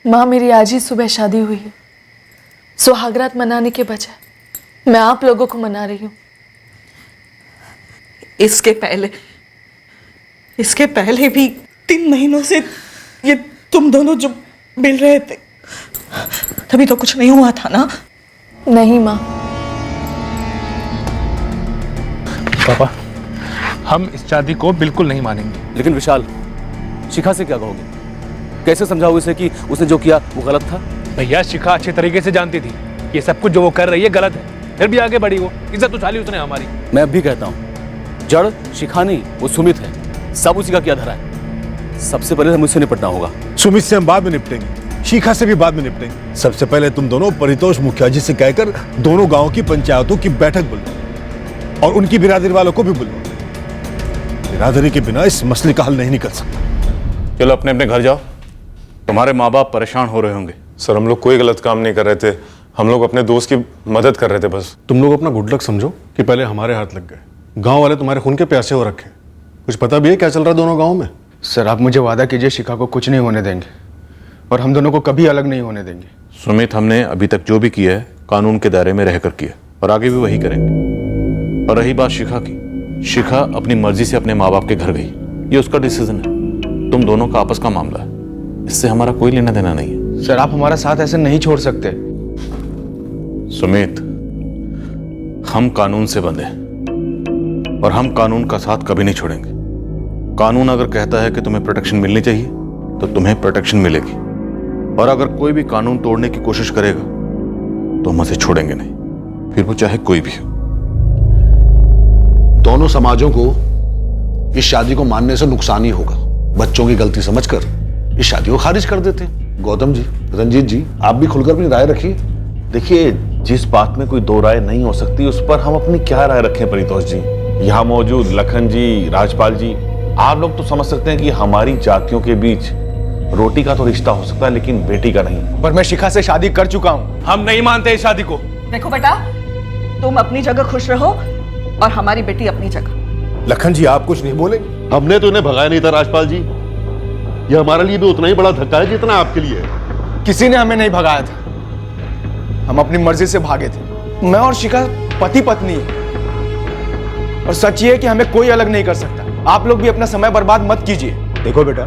माँ मेरी आज ही सुबह शादी हुई है। सुहागरात मनाने के बजाय मैं आप लोगों को मना रही हूँ। इसके पहले भी 3 महीनों से ये तुम दोनों जो मिल रहे थे तभी तो कुछ नहीं हुआ था ना? नहीं माँ। पापा, हम इस शादी को बिल्कुल नहीं मानेंगे। लेकिन विशाल, शिखा से क्या कहोगे? कैसे समझाओगे उसे कि उसने जो किया वो गलत था? भैया, शिखा अच्छे तरीके से जानती थी ये सब कुछ जो वो कर रही है गलत है, फिर भी आगे बढ़ी। वो इज्जत उछाली उसने हमारी। मैं अब भी कहता हूँ, जड़ शिखा नहीं, वो सुमित है। सब उसी का क्या धरा है। सबसे पहले हमें उससे निपटना होगा। सुमित से हम बाद में निपटेंगे, शिखा से भी बाद में निपटेंगे। सबसे पहले तुम दोनों परितोष मुखिया जी से कहकर दोनों गांव की पंचायतों की बैठक बुलाओ और उनकी बिरादरी वालों को भी बुलाओ। बिरादरी के बिना इस मसले का हल नहीं निकल सकता। चलो अपने अपने घर जाओ, तुम्हारे माँ बाप परेशान हो रहे होंगे। सर, हम लोग कोई गलत काम नहीं कर रहे थे, हम लोग अपने दोस्त की मदद कर रहे थे बस। तुम लोग अपना गुड लक समझो कि पहले हमारे हाथ लग गए। गांव वाले तुम्हारे खून के प्यासे हो रखे। कुछ पता भी है क्या चल रहा है दोनों गांव में? सर, आप मुझे वादा कीजिए शिखा को कुछ नहीं होने देंगे और हम दोनों को कभी अलग नहीं होने देंगे। सुमित, हमने अभी तक जो भी किया है कानून के दायरे में रहकर किया और आगे भी वही करेंगे। और रही बात शिखा की, शिखा अपनी मर्जी से अपने माँ बाप के घर गई, ये उसका डिसीजन है। तुम दोनों का आपस का मामला है, इससे हमारा कोई लेना देना नहीं है। सर, आप हमारा साथ ऐसे नहीं छोड़ सकते। सुमित, हम कानून से बंधे हैं और हम कानून का साथ कभी नहीं छोड़ेंगे। कानून अगर कहता है कि तुम्हें प्रोटेक्शन मिलनी चाहिए तो तुम्हें प्रोटेक्शन मिलेगी, और अगर कोई भी कानून तोड़ने की कोशिश करेगा तो हम उसे छोड़ेंगे नहीं, फिर वो चाहे कोई भी हो। दोनों समाजों को इस शादी को मानने से नुकसान ही होगा। बच्चों की गलती समझकर इस शादी को खारिज कर देते हैं। गौतम जी, रंजीत जी, आप भी खुलकर अपनी राय रखिए। देखिए, जिस बात में कोई दो राय नहीं हो सकती उस पर हम अपनी क्या राय रखें परितोष जी? यहाँ मौजूद लखन जी, राजपाल जी, आप लोग तो समझ सकते हैं कि हमारी जातियों के बीच रोटी का तो रिश्ता हो सकता है लेकिन बेटी का नहीं। पर मैं शिखा से शादी कर चुका हूँ। हम नहीं मानते इस शादी को। देखो बेटा, तुम अपनी जगह खुश रहो और हमारी बेटी अपनी जगह। लखन जी, आप कुछ नहीं बोलेंगे? हमने तो इन्हें भगाया नहीं था राजपाल जी। ये हमारे लिए भी उतना ही बड़ा धक्का है जितना आपके लिए है। किसी ने हमें नहीं भगाया था, हम अपनी मर्जी से भागे थे। मैं और शिखा पति पत्नी है और सच ये है कि हमें कोई अलग नहीं कर सकता। आप लोग भी अपना समय बर्बाद मत कीजिए। देखो बेटा,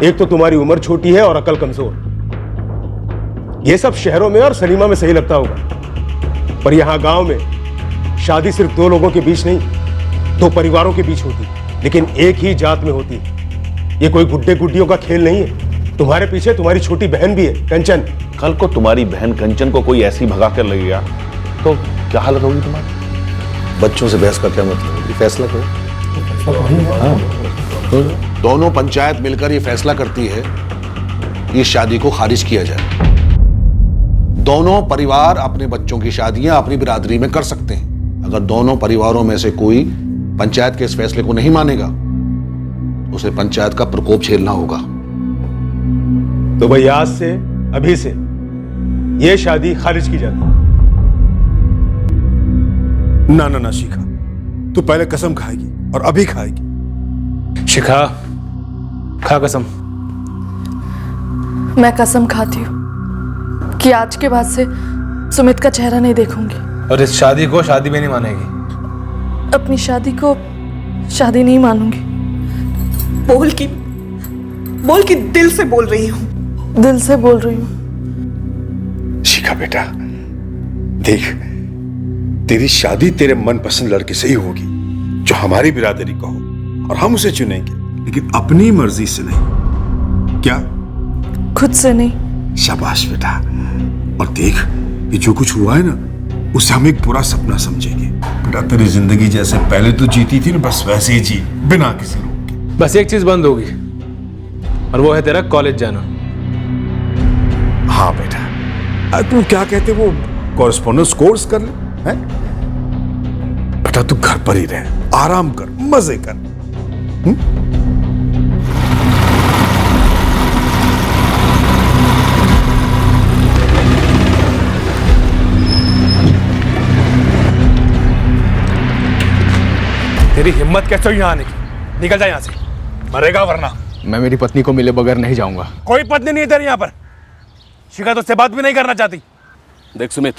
एक तो तुम्हारी उम्र छोटी है और अकल कमजोर। ये सब शहरों में और सिनेमा में सही लगता होगा, पर यहां गांव में शादी सिर्फ दो लोगों के बीच नहीं, दो परिवारों के बीच होती, लेकिन एक ही जात में होती। ये कोई गुड्डे गुड्डियों का खेल नहीं है। तुम्हारे पीछे तुम्हारी छोटी बहन भी है, कंचन। कल को तुम्हारी बहन कंचन को कोई ऐसी भगा कर लगेगा तो क्या हालत होगी तुम्हारी? बच्चों से बहस का क्या मतलब? ये फैसला करो। दोनों पंचायत मिलकर ये फैसला करती है कि इस शादी को खारिज किया जाए। दोनों परिवार अपने बच्चों की शादियां अपनी बिरादरी में कर सकते हैं। अगर दोनों परिवारों में से कोई पंचायत के इस फैसले को नहीं मानेगा तो उसे पंचायत का प्रकोप झेलना होगा। तो भाई आज से, अभी से ये शादी खारिज की जाती है। ना ना ना शिखा, तू पहले कसम खाएगी और अभी खाएगी। शिखा, खा कसम। मैं कसम खाती हूँ कि आज के बाद से सुमित का चेहरा नहीं देखूंगी और इस शादी को शादी में नहीं मानेगी। अपनी शादी को शादी नहीं मानूंगी। बोल की दिल से बोल रही हूँ। दिल से बोल रही हूँ। शिखा बेटा, देख, तेरी शादी तेरे मनपसंद लड़के से ही होगी जो हमारी बिरादरी का हो और हम उसे चुनेंगे, लेकिन अपनी मर्जी से नहीं। क्या? खुद से नहीं। शाबाश बेटा। और देख, ये जो कुछ हुआ है ना, उसे हम एक बुरा सपना समझेंगे। बेटा, तेरी जिंदगी जैसे पहले तू जीती थी ना, बस वैसे ही जी, बिना किसी रोक के। बस एक चीज बंद होगी और वो है तेरा कॉलेज जाना। हाँ बेटा, तू क्या कहते वो कॉरेस्पॉन्डेंस कोर्स कर ले, हैं? बेटा तू घर पर ही रह, आराम कर, मजे कर। तेरी हिम्मत कैसे हुई यहाँ आने की? निकल जा यहाँ से, मरेगा वरना। मैं मेरी पत्नी को मिले बगैर नहीं जाऊंगा। कोई पत्नी नहीं है तेरी यहाँ पर। शिखा तुझसे बात भी नहीं करना चाहती। देख सुमित,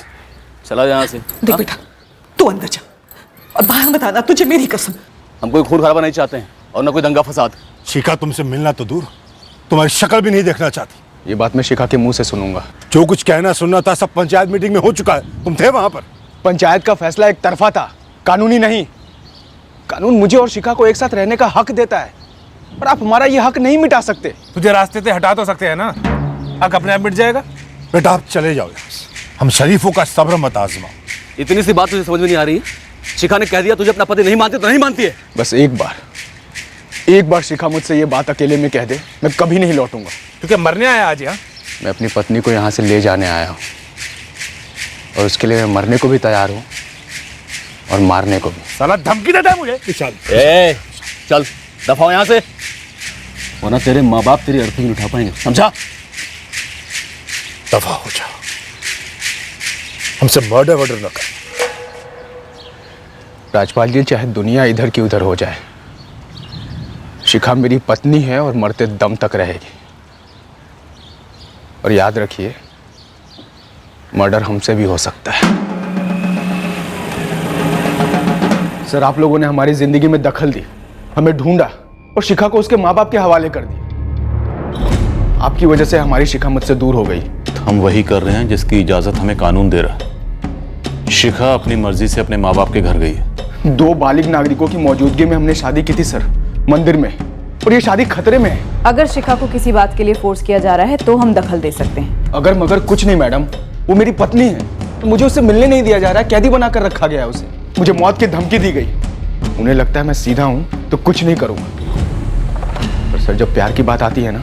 चला यहाँ से। देख बेटा, तू अंदर जा और बाहर मत आना, तुझे मेरी कसम। हम कोई खून खराबा नहीं चाहते हैं और ना कोई दंगा फसाद। शिखा तुमसे मिलना तो दूर, तुम्हारी शक्ल भी नहीं देखना चाहती। ये बात मैं शिखा के मुंह से सुनूंगा। जो कुछ कहना सुनना था सब पंचायत मीटिंग में हो चुका है, तुम थे वहां पर। पंचायत का फैसला एक तरफा था, कानूनी नहीं। कानून मुझे और शिखा को एक साथ रहने का हक देता है, पर आप हमारा ये हक नहीं मिटा सकते। तुझे रास्ते से हटा तो सकते हैं ना, हक अपने आप मिट जाएगा। बेटा आप चले जाओ यहाँ से, हम शरीफों का सब्र मत आजमाओ। इतनी सी बात तुझे समझ में नहीं आ रही? शिखा ने कह दिया तुझे अपना पति नहीं मानती तो नहीं मानती है। बस एक बार शिखा मुझसे ये बात अकेले में कह दे, मैं कभी नहीं लौटूंगा। तू क्या मरने आया आज यहाँ? मैं अपनी पत्नी को यहाँ से ले जाने आया हूँ, और उसके लिए मैं मरने को भी तैयार हूँ और मारने को भी। साला धमकी देता है मुझे। चल दफा हो यहाँ से, वरना तेरे माँ बाप तेरी अर्थी नहीं उठा पाएंगे, समझा? दफा हो जाओ, हमसे मर्डर वर्डर न कर। राजपाल जी, चाहे दुनिया इधर की उधर हो जाए, शिखा मेरी पत्नी है और मरते दम तक रहेगी। और याद रखिए, मर्डर हमसे भी हो सकता है। सर, आप लोगों ने हमारी जिंदगी में दखल दी, हमें ढूंढा और शिखा को उसके माँ बाप के हवाले कर दिया। आपकी वजह से हमारी शिखा मुझसे दूर हो गई। हम वही कर रहे हैं जिसकी इजाजत हमें कानून दे रहा है। शिखा अपनी मर्जी से अपने माँ बाप के घर गई है। 2 बालिग नागरिकों की मौजूदगी में हमने शादी की थी सर, मंदिर में, और ये शादी खतरे में है। अगर शिखा को किसी बात के लिए फोर्स किया जा रहा है तो हम दखल दे सकते हैं। अगर मगर कुछ नहीं मैडम, वो मेरी पत्नी है, तो मुझे उससे मिलने नहीं दिया जा रहा है, कैदी बनाकर रखा गया है उसे। मुझे मौत की धमकी दी गई। उन्हें लगता है मैं सीधा हूँ तो कुछ नहीं करूँगा, पर सर जब प्यार की बात आती है ना,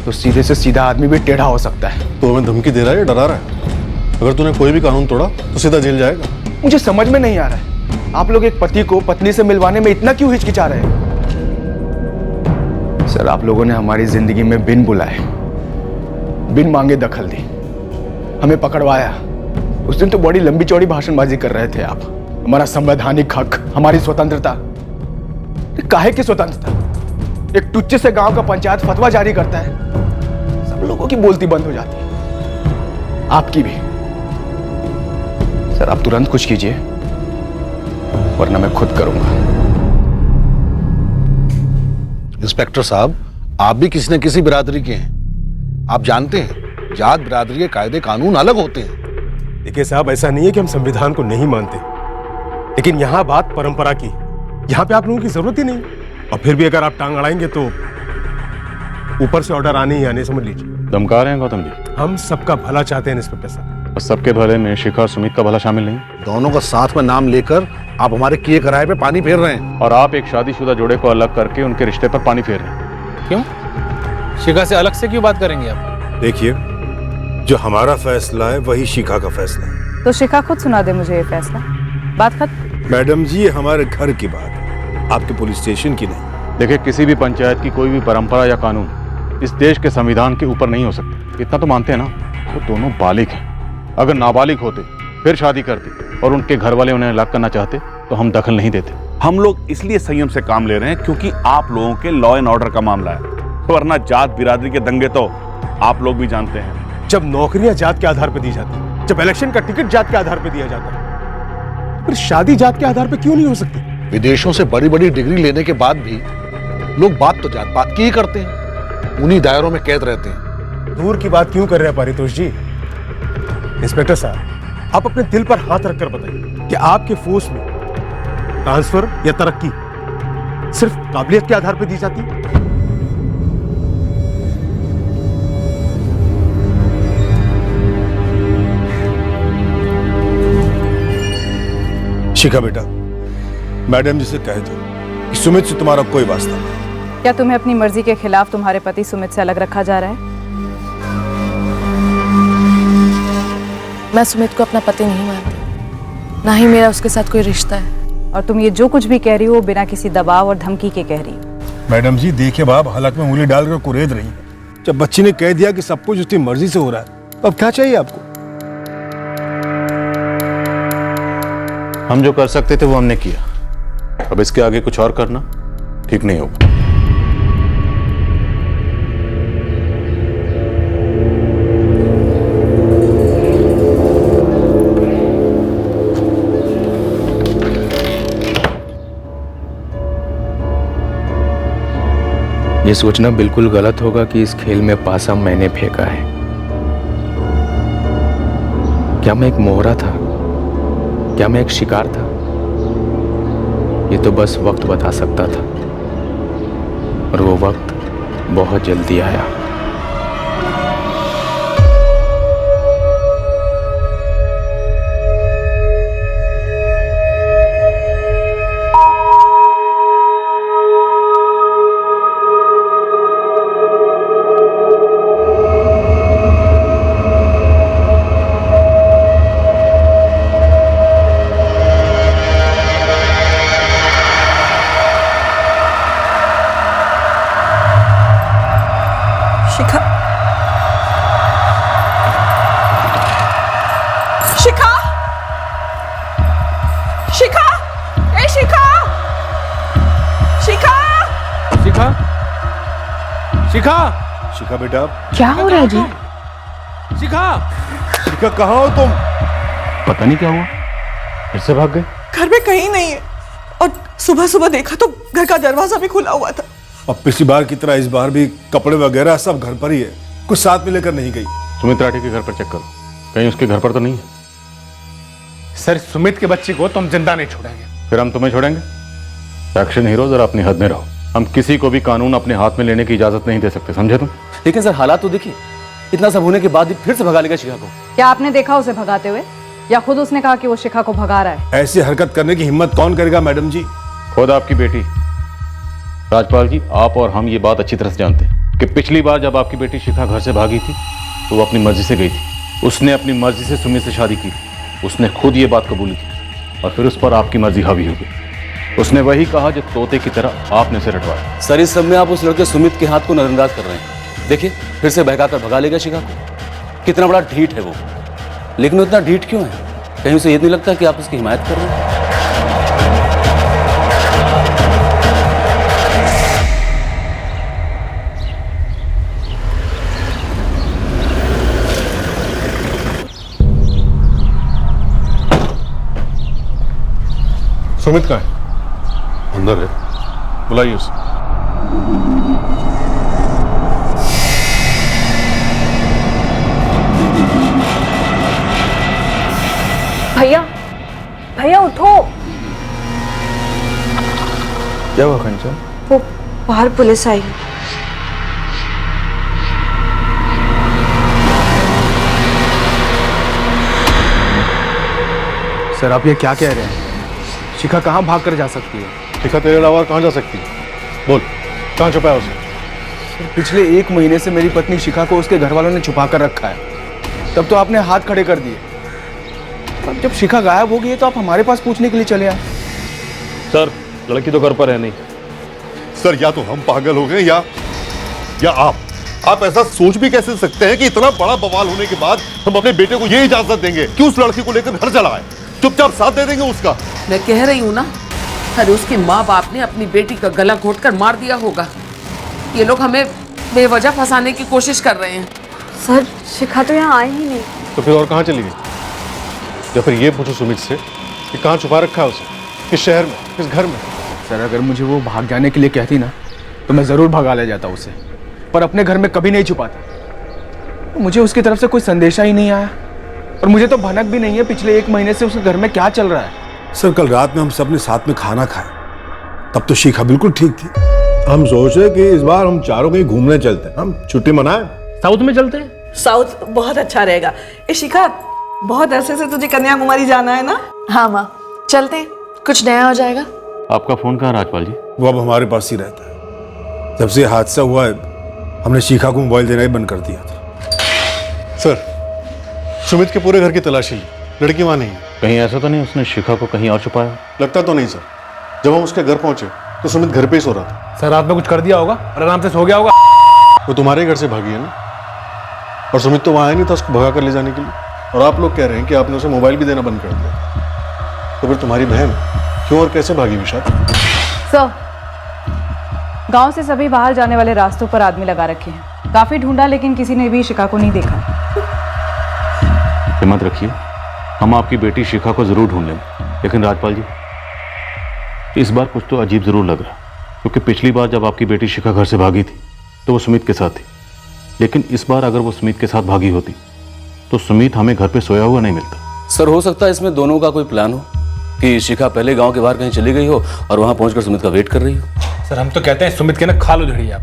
तो सीधे से सीधा आदमी भी टेढ़ा हो सकता है। तो हमें धमकी दे रहा है या डरा रहा है? अगर तूने कोई भी कानून तोड़ा तो सीधा जेल जाएगा। मुझे समझ में नहीं आ रहा है, आप लोग एक पति को पत्नी से मिलवाने में इतना क्यों हिचकिचा रहे हैं? सर, आप लोगों ने हमारी जिंदगी में बिन बुलाए, बिन मांगे दखल दी, हमें पकड़वाया। उस दिन तो बड़ी लंबी चौड़ी भाषणबाजी कर रहे थे आप। हमारा संवैधानिक हक, हमारी स्वतंत्रता। काहे की स्वतंत्रता? एक टुच्चे से गांव का पंचायत फतवा जारी करता है, सब लोगों की बोलती बंद हो जाती है, आपकी भी। सर, आप तुरंत कुछ कीजिए, वरना मैं खुद करूंगा। इंस्पेक्टर साहब, आप भी किसी न किसी बिरादरी के हैं। आप जानते हैं, जात बिरादरी के कायदे कानून अलग होते हैं। देखिए साहब, ऐसा नहीं है कि हम संविधान को नहीं मानते, लेकिन यहाँ बात परंपरा की, यहाँ पे आप लोगों की जरूरत ही नहीं। और फिर भी अगर आप टांग अड़ाएंगे तो ऊपर से ऑर्डर आने ही आने, समझ लीजिए। धमका रहे हैं गौतम जी? हम सबका भला चाहते हैं इंस्पेक्टर साहब। और सबके भले में शिखा और सुमित का भला शामिल नहीं। दोनों का साथ में नाम लेकर आप हमारे किए कराए पे पानी फेर रहे हैं। और आप एक शादीशुदा जोड़े को अलग करके उनके रिश्ते पर पानी फेर रहे हैं। क्यों? शिखा से अलग से क्यों बात करेंगे आप? देखिए, जो हमारा फैसला है वही शिखा का फैसला है। तो शिखा खुद सुना दे मुझे ये फैसला, बात खत्म। मैडम जी, ये हमारे घर की बात है, आपके पुलिस स्टेशन की नहीं। देखिए, किसी भी पंचायत की कोई भी परंपरा या कानून इस देश के संविधान के ऊपर नहीं हो सकते। इतना तो मानते हैं ना, वो दोनों बालिग हैं। अगर नाबालिग होते फिर शादी करते और उनके घर वाले उन्हें अलग करना चाहते तो हम दखल नहीं देते। हम लोग इसलिए संयम से काम ले रहे हैं क्योंकि आप लोगों के लॉ एंड ऑर्डर का मामला है, वरना जात बिरादरी के दंगे तो आप लोग भी जानते हैं। जब नौकरियां जात के आधार पर दी जाती, जब इलेक्शन का टिकट जात के आधार पर दिया जाता है, फिर शादी जात के आधार पर क्यों नहीं हो सकती? विदेशों से बड़ी बड़ी डिग्री लेने के बाद भी लोग बात तो जात पात की ही करते हैं, उन्हीं दायरों में कैद रहते हैं। दूर की बात क्यों कर रहे हैं पारितोष जी? इंस्पेक्टर साहब, आप अपने दिल पर हाथ रखकर बताइए कि आपके फोर्स में ट्रांसफर या तरक्की सिर्फ काबिलियत के आधार पर दी जाती है? शिखा बेटा, मैडम जी से कह दो कि सुमित से तुम्हारा कोई वास्ता नहीं। क्या तुम्हें अपनी मर्जी के खिलाफ तुम्हारे पति सुमित से अलग रखा जा रहा है? मैं सुमित को अपना पति नहीं मानती, ना ही मेरा उसके साथ कोई रिश्ता है। और तुम ये जो कुछ भी कह रही हो बिना किसी दबाव और धमकी के कह रही हो। मैडम जी देखिए, बाप हलक में उंगली डालकर कुरेद रही है। जब बच्ची ने कह दिया कि सब कुछ उसकी मर्जी से हो रहा है, तो अब क्या चाहिए आपको? हम जो कर सकते थे वो हमने किया, अब इसके आगे कुछ और करना ठीक नहीं होगा। ये सोचना बिल्कुल गलत होगा कि इस खेल में पासा मैंने फेंका है। क्या मैं एक मोहरा था? क्या मैं एक शिकार था? ये तो बस वक्त बता सकता था, और वो वक्त बहुत जल्दी आया। शिखा! शिखा बेटा, क्या हो रहा है जी? शिखा! शिखा कहाँ हो तुम? पता नहीं क्या हुआ, फिर से भाग गए। घर में कहीं नहीं है, और सुबह सुबह देखा तो घर का दरवाजा भी खुला हुआ था। अब पिछली बार की तरह इस बार भी कपड़े वगैरह सब घर पर ही है, कुछ साथ में लेकर नहीं गई। सुमित राठी के घर पर चेक करो, कहीं उसके घर पर तो नहीं है। सर, सुमित के बच्चे को तो हम जिंदा नहीं छोड़ेंगे। फिर हम तुम्हें छोड़ेंगे? एक्शन हीरो, जरा अपनी हद में रहो। हम किसी को भी कानून अपने हाथ में लेने की इजाजत नहीं दे सकते, समझे तुम? लेकिन सर, हालात तो देखिए, इतना सब होने के बाद भी फिर से भगा लेगा शिखा को। क्या आपने देखा उसे भगाते हुए, या खुद उसने कहा कि वो शिखा को भगा रहा है? ऐसी हरकत करने की हिम्मत कौन करेगा मैडम जी? खुद आपकी बेटी। राजपाल जी, आप और हम ये बात अच्छी तरह से जानते हैं कि पिछली बार जब आपकी बेटी शिखा घर से भागी थी तो वो अपनी मर्जी से गई थी। उसने अपनी मर्जी से सुमित से शादी की थी। उसने खुद ये बात कबूली थी, और फिर उस पर आपकी मर्जी हावी हो गई। उसने वही कहा जो तोते की तरह आपने उसे रटवाया। सर, इस सब में आप उस लड़के सुमित के हाथ को नजरअंदाज कर रहे हैं। देखिए, फिर से बहकाकर भगा लेगा शिखा को। कितना बड़ा ढीठ है वो। लेकिन वो इतना ढीठ क्यों है? कहीं उसे ये नहीं लगता कि आप उसकी हिमायत कर रहे हैं? सुमित कहाँ है? अंदर है, बुलाइए उसे। भैया, भैया उठो। क्या हुआ कंचन? वो बाहर पुलिस आई है। सर, आप ये क्या कह रहे हैं? शिखा कहाँ भाग कर जा सकती है? शिखा तेरे अलावा कहाँ जा सकती है? बोल, कहाँ छुपाया उसे? पिछले 1 महीने से मेरी पत्नी शिखा को उसके घर वालों ने छुपा कर रखा है। तब तो आपने हाथ खड़े कर दिए। अब जब शिखा गायब हो गई है तो आप हमारे पास पूछने के लिए चले आए। सर, लड़की तो घर पर है नहीं। सर, या तो हम पागल हो गए या आप ऐसा सोच भी कैसे सकते हैं कि इतना बड़ा बवाल होने के बाद हम अपने बेटे को ये इजाजत देंगे कि उस लड़की को लेकर घर चला आए? चुपचाप साथ दे देंगे उसका। मैं कह रही हूँ ना, अरे उसके माँ बाप ने अपनी बेटी का गला घोटकर मार दिया होगा। ये लोग हमें बेवजह फंसाने की कोशिश कर रहे हैं। सर, शिखा तो यहाँ आई ही नहीं। तो फिर और कहाँ चली गई? या फिर ये पूछो सुमित से कि कहाँ छुपा रखा है उसे, किस शहर में, किस घर में? सर, अगर मुझे वो भाग जाने के लिए कहती ना तो मैं जरूर भगा ले जाता उसे, पर अपने घर में कभी नहीं छुपाता। मुझे उसकी तरफ से कोई संदेशा ही नहीं आया, और मुझे तो भनक भी नहीं है पिछले 1 महीने से उसके घर में क्या चल रहा है। सर, कल रात में हम सब ने साथ में खाना खाया, तब तो शिखा बिल्कुल ठीक थी। हम सोचे कि इस बार हम चारों कहीं घूमने चलते हैं, हम छुट्टी मनाएं। साउथ में चलते हैं? साउथ बहुत अच्छा रहेगा। ए शिखा, बहुत अरसे से तुझे कन्याकुमारी जाना है ना? हाँ माँ, चलते हैं, कुछ नया हो जाएगा। आपका फोन कहाँ राजपाल जी? वो अब हमारे पास ही रहता है। जब से हादसा हुआ है हमने शिखा को मोबाइल देना ही बंद कर दिया था। सर, सुमित के पूरे घर की तलाशी ली, लड़की वहां नहीं है। कहीं ऐसा तो नहीं उसने शिखा को कहीं और छुपाया? लगता तो नहीं सर। जब हम उसके घर पहुंचे तो सुमित घर पे ही सो रहा था। सर, रात में कुछ कर दिया होगा और आराम से सो गया होगा। वो तुम्हारे घर से भागी है ना, और सुमित तो वहां आया नहीं था उसको भगा कर ले जाने के लिए। और आप लोग कह रहे हैं कि आपने उसे मोबाइल भी देना बंद कर दिया। तो फिर तुम्हारी बहन क्यों और कैसे भागी विशाल? सर, गांव से सभी बाहर जाने वाले रास्तों पर आदमी लगा रखे हैं। काफी ढूंढा लेकिन किसी ने भी शिखा को नहीं देखा। हिम्मत रखिए, हम आपकी बेटी शिखा को जरूर ढूंढ लेंगे। लेकिन राजपाल जी, इस बार कुछ तो अजीब जरूर लग रहा। क्योंकि पिछली बार जब आपकी बेटी शिखा घर से भागी थी तो वो सुमित के साथ थी, लेकिन इस बार अगर वो सुमित के साथ भागी होती तो सुमित हमें घर पे सोया हुआ नहीं मिलता। सर हो सकता है इसमें दोनों का कोई प्लान हो कि शिखा पहले गांव के बाहर कहीं चली गई हो और वहां पहुंचकर सुमित का वेट कर रही हो। सर हम तो कहते हैं सुमित के ना खा लो झड़ी आप,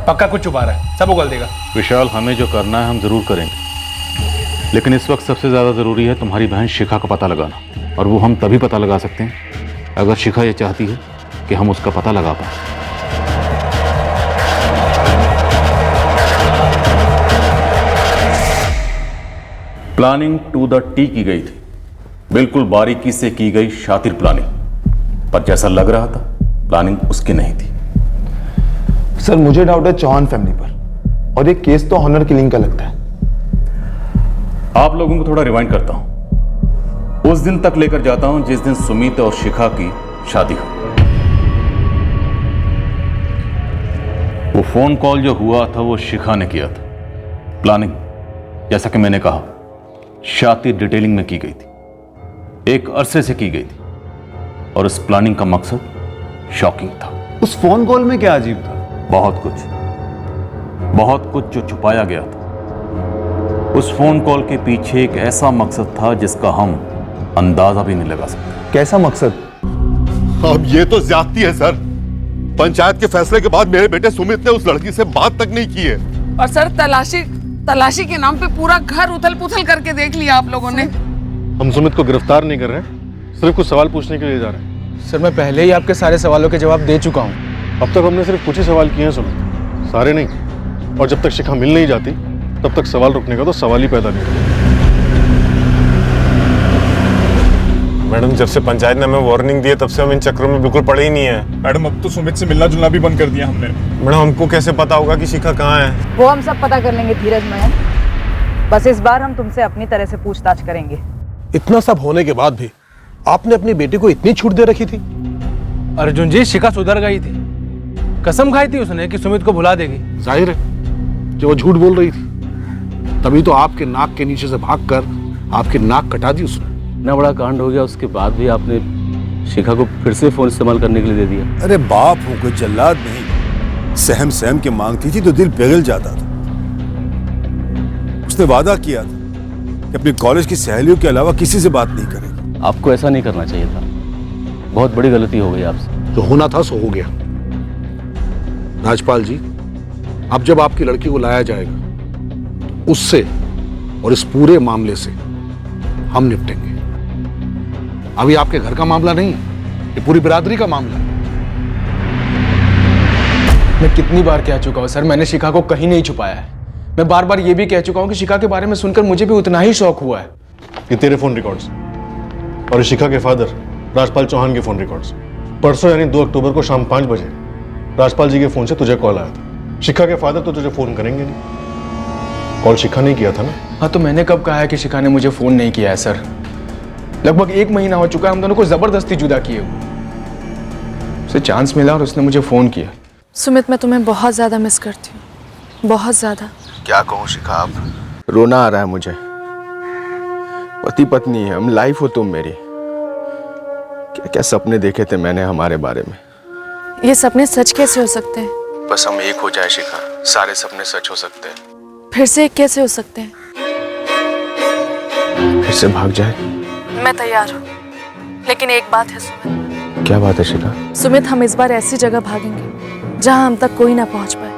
पक्का कुछ छुपा रहा है, सब उगल देगा। विशाल, हमें जो करना है हम जरूर करेंगे, लेकिन इस वक्त सबसे ज्यादा जरूरी है तुम्हारी बहन शिखा का पता लगाना, और वो हम तभी पता लगा सकते हैं अगर शिखा ये चाहती है कि हम उसका पता लगा पाए। प्लानिंग टू द टी की गई थी, बिल्कुल बारीकी से की गई शातिर प्लानिंग, पर जैसा लग रहा था प्लानिंग उसकी नहीं थी। सर मुझे डाउट है चौहान फैमिली पर, और ये केस तो ऑनर किलिंग का लगता है। आप लोगों को थोड़ा रिवाइंड करता हूं, उस दिन तक लेकर जाता हूं जिस दिन सुमित और शिखा की शादी हो। वो फोन कॉल जो हुआ था वो शिखा ने किया था। प्लानिंग जैसा कि मैंने कहा शातिर डिटेलिंग में की गई थी, एक अरसे से की गई थी, और उस प्लानिंग का मकसद शॉकिंग था। उस फोन कॉल में क्या अजीब था? बहुत कुछ जो छुपाया गया था। उस फोन कॉल के पीछे एक ऐसा मकसद था जिसका हम अंदाजा भी नहीं लगा सकते। कैसा मकसद? अब ये तो ज्यादती है सर। पंचायत के फैसले के बाद मेरे बेटे सुमित ने उस लड़की से बात तक नहीं की है। और सर तलाशी के नाम पे पूरा घर उथल पुथल करके देख लिया आप लोगों ने। हम सुमित को गिरफ्तार नहीं कर रहे हैं, सिर्फ कुछ सवाल पूछने के लिए जा रहे हैं। सर मैं पहले ही आपके सारे सवालों के जवाब दे चुका हूँ। अब तक हमने सिर्फ कुछ ही सवाल किए हैं सुमित, सारे नहीं। और जब तक शिखा मिल नहीं जाती तब तक सवाल रुकने का तो सवाल ही पैदा नहीं होता। मैडम जब से पंचायत ने हमें वार्निंग दी है तब से हम इन चक्रों में बिल्कुल पड़े ही नहीं है। मैडम अब तो सुमित से मिलना जुलना भी बंद कर दिया हमने। मैडम हमको कैसे पता होगा कि शिखा कहाँ है? वो हम सब पता कर लेंगे धीरज मैम, बस इस बार हम तुमसे अपनी तरह से पूछताछ करेंगे। इतना सब होने के बाद भी आपने अपनी बेटी को इतनी छूट दे रखी थी। अर्जुन जी शिखा सुधर गई थी, कसम खाई थी उसने कि सुमित को भुला देगी। जाहिर है कि वो झूठ बोल रही थी, तभी तो आपके नाक के नीचे से भागकर आपकी नाक कटा दी उसने। इतना बड़ा कांड हो गया उसके बाद भी आपने शिखा को फिर से फोन इस्तेमाल करने के लिए दे दिया। अरे बाप हूं कोई जल्लाद नहीं, सहम सहम के मांगती थी तो दिल पिघल जाता था। उसने वादा किया था कि अपनी कॉलेज की सहेलियों के अलावा किसी से बात नहीं करेगी। आपको ऐसा नहीं करना चाहिए था, बहुत बड़ी गलती हो गई आपसे। जो होना था सो हो गया। राजपाल जी, अब जब आपकी लड़की को लाया जाएगा उससे और इस पूरे मामले से हम निपटेंगे। अभी आपके घर का मामला नहीं, ये पूरी बिरादरी का मामला है। मैं कितनी बार कह चुका हूँ सर, मैंने शिखा को कहीं नहीं छुपाया है। मैं बार बार ये भी कह चुका हूँ कि शिखा के बारे में सुनकर मुझे भी उतना ही शौक हुआ है। ये तेरे फोन रिकॉर्ड्स और शिखा के फादर राजपाल चौहान के फोन रिकॉर्ड्स। परसों यानी 2 अक्टूबर को शाम 5 बजे राजपाल जी के फोन से तुझे कॉल आया था। शिखा के फादर तो तुझे फोन करेंगे नहीं। कॉल शिखा ने किया था ना? हाँ तो मैंने कब कहा है कि शिखा ने मुझे फोन नहीं किया है सर? लगभग 1 महीना हो चुका है हम दोनों को जबरदस्ती जुदा किए हुए। उसे चांस मिला और उसने मुझे फोन किया। सुमित मैं तुम्हें बहुत ज्यादा मिस करती हूँ, बहुत ज्यादा। क्या कहूँ शिखा, अब रोना आ रहा है मुझे। पति पत्नी है हम, लाइफ हो तुम मेरी। क्या क्या सपने देखे थे मैंने हमारे बारे में। ये सपने सच कैसे हो सकते हैं? बस हम एक हो जाए शिखा, सारे सपने सच हो सकते हैं। फिर से एक कैसे हो सकते हैं? फिर से भाग जाए? मैं तैयार हूँ, लेकिन एक बात है सुमित। क्या बात है शिखा? सुमित हम इस बार ऐसी जगह भागेंगे जहाँ हम तक कोई ना पहुँच पाए,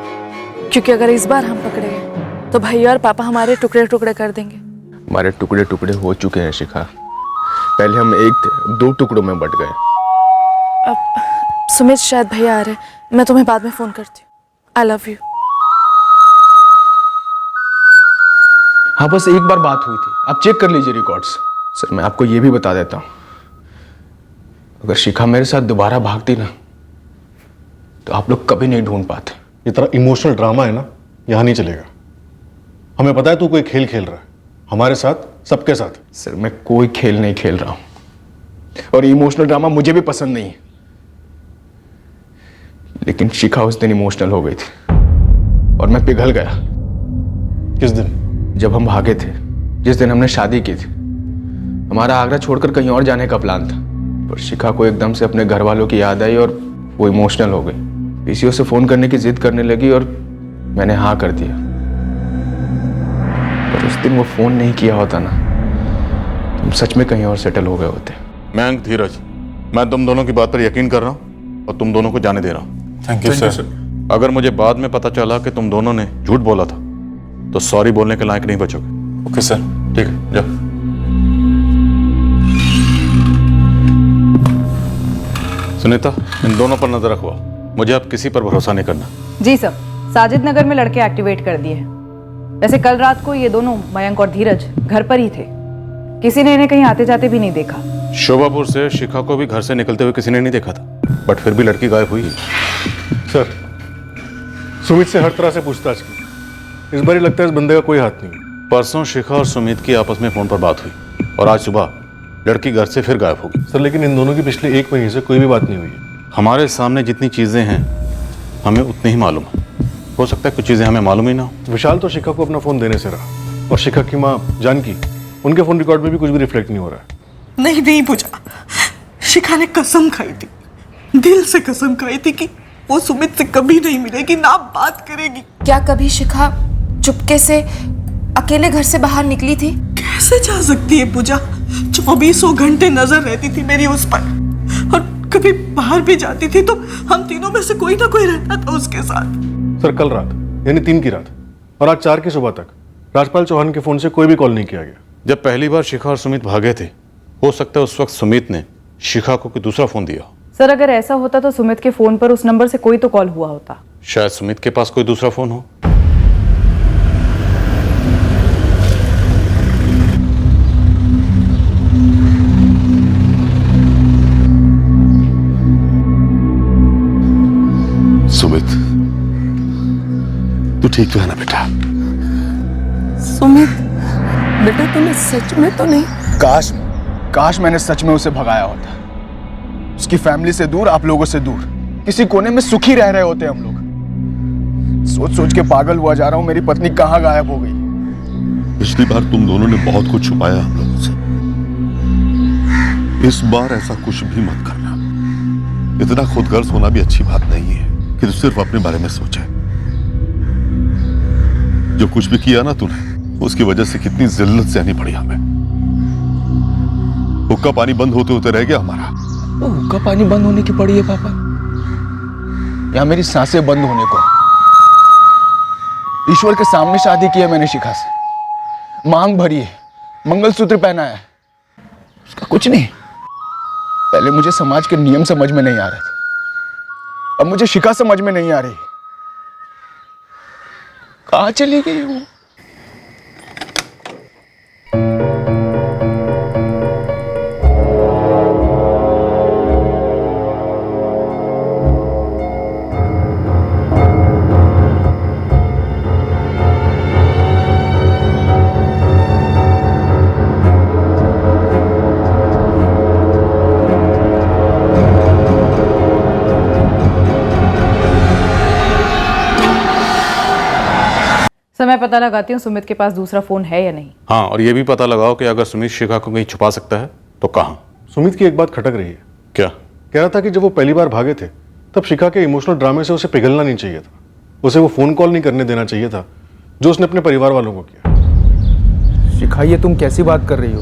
क्योंकि अगर इस बार हम पकड़े गए तो भैया और पापा हमारे टुकड़े टुकड़े कर देंगे। हमारे टुकड़े टुकड़े हो चुके हैं शिखा। पहले हम एक थे, 2 टुकड़ों में बट गए। अब सुमित शायद भैया आ रहे, मैं तुम्हें बाद में फोन करती हूँ। I love you. हाँ बस एक बार बात हुई थी, आप चेक कर लीजिए रिकॉर्ड्स। सर मैं आपको ये भी बता देता हूँ, अगर शिखा मेरे साथ दोबारा भागती ना तो आप लोग कभी नहीं ढूंढ पाते। ये तरह इमोशनल ड्रामा है ना, यहाँ नहीं चलेगा। हमें पता है तू कोई खेल खेल रहा है हमारे साथ, सबके साथ। सर मैं कोई खेल नहीं खेल रहा हूं, और इमोशनल ड्रामा मुझे भी पसंद नहीं है। लेकिन शिखा उस दिन इमोशनल हो गई थी और मैं पिघल गया। किस दिन? जब हम भागे थे, जिस दिन हमने शादी की थी। हमारा आगरा छोड़कर कहीं और जाने का प्लान था, पर शिखा को एकदम से अपने घर वालों की याद आई और वो इमोशनल हो गई। पीसीओ से फोन करने की जिद करने लगी और मैंने हाँ कर दिया। पर उस दिन वो फोन नहीं किया होता ना, तुम सच में कहीं और सेटल हो गए होते। मयंक, धीरज, मैं तुम दोनों की बात पर यकीन कर रहा हूं और तुम दोनों को जाने दे रहा हूं। Thank you sir. अगर मुझे बाद में पता चला कि तुम दोनों ने झूठ बोला था तो सॉरी बोलने के लायक नहीं बचोगे। Okay sir. ठीक है, जाओ। सुनीता, इन दोनों पर नजर रखो। मुझे अब किसी पर भरोसा नहीं करना। जी सर, साजिद नगर में लड़के एक्टिवेट कर दिए हैं। वैसे कल रात को ये दोनों, मयंक और धीरज, घर पर ही थे। किसी ने इन्हें कहीं आते जाते भी नहीं देखा। शोभापुर से शिखा को भी घर से निकलते हुए किसी ने नहीं देखा था, बट फिर भी लड़की गायब हुई। सर, सुमित से हर तरह से पूछताछ की, इस बार लगता है इस बंदे का कोई हाथ नहीं। परसों शिखा और सुमित की आपस में फोन पर बात हुई और आज सुबह लड़की घर से फिर गायब होगी। सर, लेकिन इन दोनों की पिछले 1 महीने से कोई भी बात नहीं हुई है। हमारे सामने जितनी चीजें हैं हमें उतनी ही मालूम है। हो सकता है कुछ चीजें हमें मालूम ही ना हो। विशाल तो शिखा को अपना फोन देने से रहा, और शिखा की माँ जानकी, उनके फोन रिकॉर्ड में भी कुछ भी रिफ्लेक्ट नहीं हो रहा है। नहीं पूजा, शिखा ने कसम खाई थी, दिल से कसम खाई थी कि वो सुमित से कभी नहीं मिलेगी, ना बात करेगी। क्या कभी शिखा चुपके से अकेले घर से बाहर निकली थी? कैसे जा सकती है पूजा? 24 घंटे नजर रहती थी मेरी उस पर, और कभी बाहर भी जाती थी तो हम तीनों में से कोई ना कोई रहता था उसके साथ। सर, कल रात यानी 3 की रात और आज 4 की सुबह तक राजपाल चौहान के फोन से कोई भी कॉल नहीं किया गया। जब पहली बार शिखा और सुमित भागे थे, हो सकता है उस वक्त सुमित ने शिखा को कोई दूसरा फोन दिया। सर, अगर ऐसा होता तो सुमित के फोन पर उस नंबर से कोई तो कॉल हुआ होता। शायद सुमित के पास कोई दूसरा फोन हो। सुमित, तू ठीक तो है ना बेटा? सुमित, बेटा तुम्हें सच में तो नहीं? काश मैंने सच में उसे भगाया होता। उसकी फैमिली से दूर, आप लोगों से दूर, किसी कोने में सुखी रह रहे होते हम लोग। सोच सोच के पागल हुआ जा रहा हूं, मेरी पत्नी कहां गायब हो गई। पिछली बार तुम दोनों ने बहुत कुछ छुपाया हम लोगों से, इस बार ऐसा कुछ भी मत करना। इतना खुदगर्ज होना भी अच्छी बात नहीं है कि तू सिर्फ अपने बारे में सोचे। जो कुछ भी किया ना तूने, उसकी वजह से कितनी जिल्लत सहनी पड़ी हमें। हुक्का पानी बंद होते होते रह गया हमारा। तो हुक्का पानी बंद होने की पड़ी है पापा, या मेरी सांसें बंद होने को? ईश्वर के सामने शादी की है मैंने शिखा से, मांग भरी है, मंगलसूत्र पहना है, उसका कुछ नहीं। पहले मुझे समाज के नियम समझ में नहीं आ रहे थे, अब मुझे शिखा समझ में नहीं आ रही। कहां चली गई वो? सर, मैं पता लगाती हूँ सुमित के पास दूसरा फोन है या नहीं। हाँ, और ये भी पता लगाओ कि अगर सुमित शिखा को कहीं छुपा सकता है तो कहाँ। सुमित की एक बात खटक रही है। क्या? कह रहा था कि जब वो पहली बार भागे थे तब शिखा के इमोशनल ड्रामे से उसे पिघलना नहीं चाहिए था, उसे वो फोन कॉल नहीं करने देना चाहिए था जो उसने अपने परिवार वालों को किया। शिखा, ये तुम कैसी बात कर रही हो?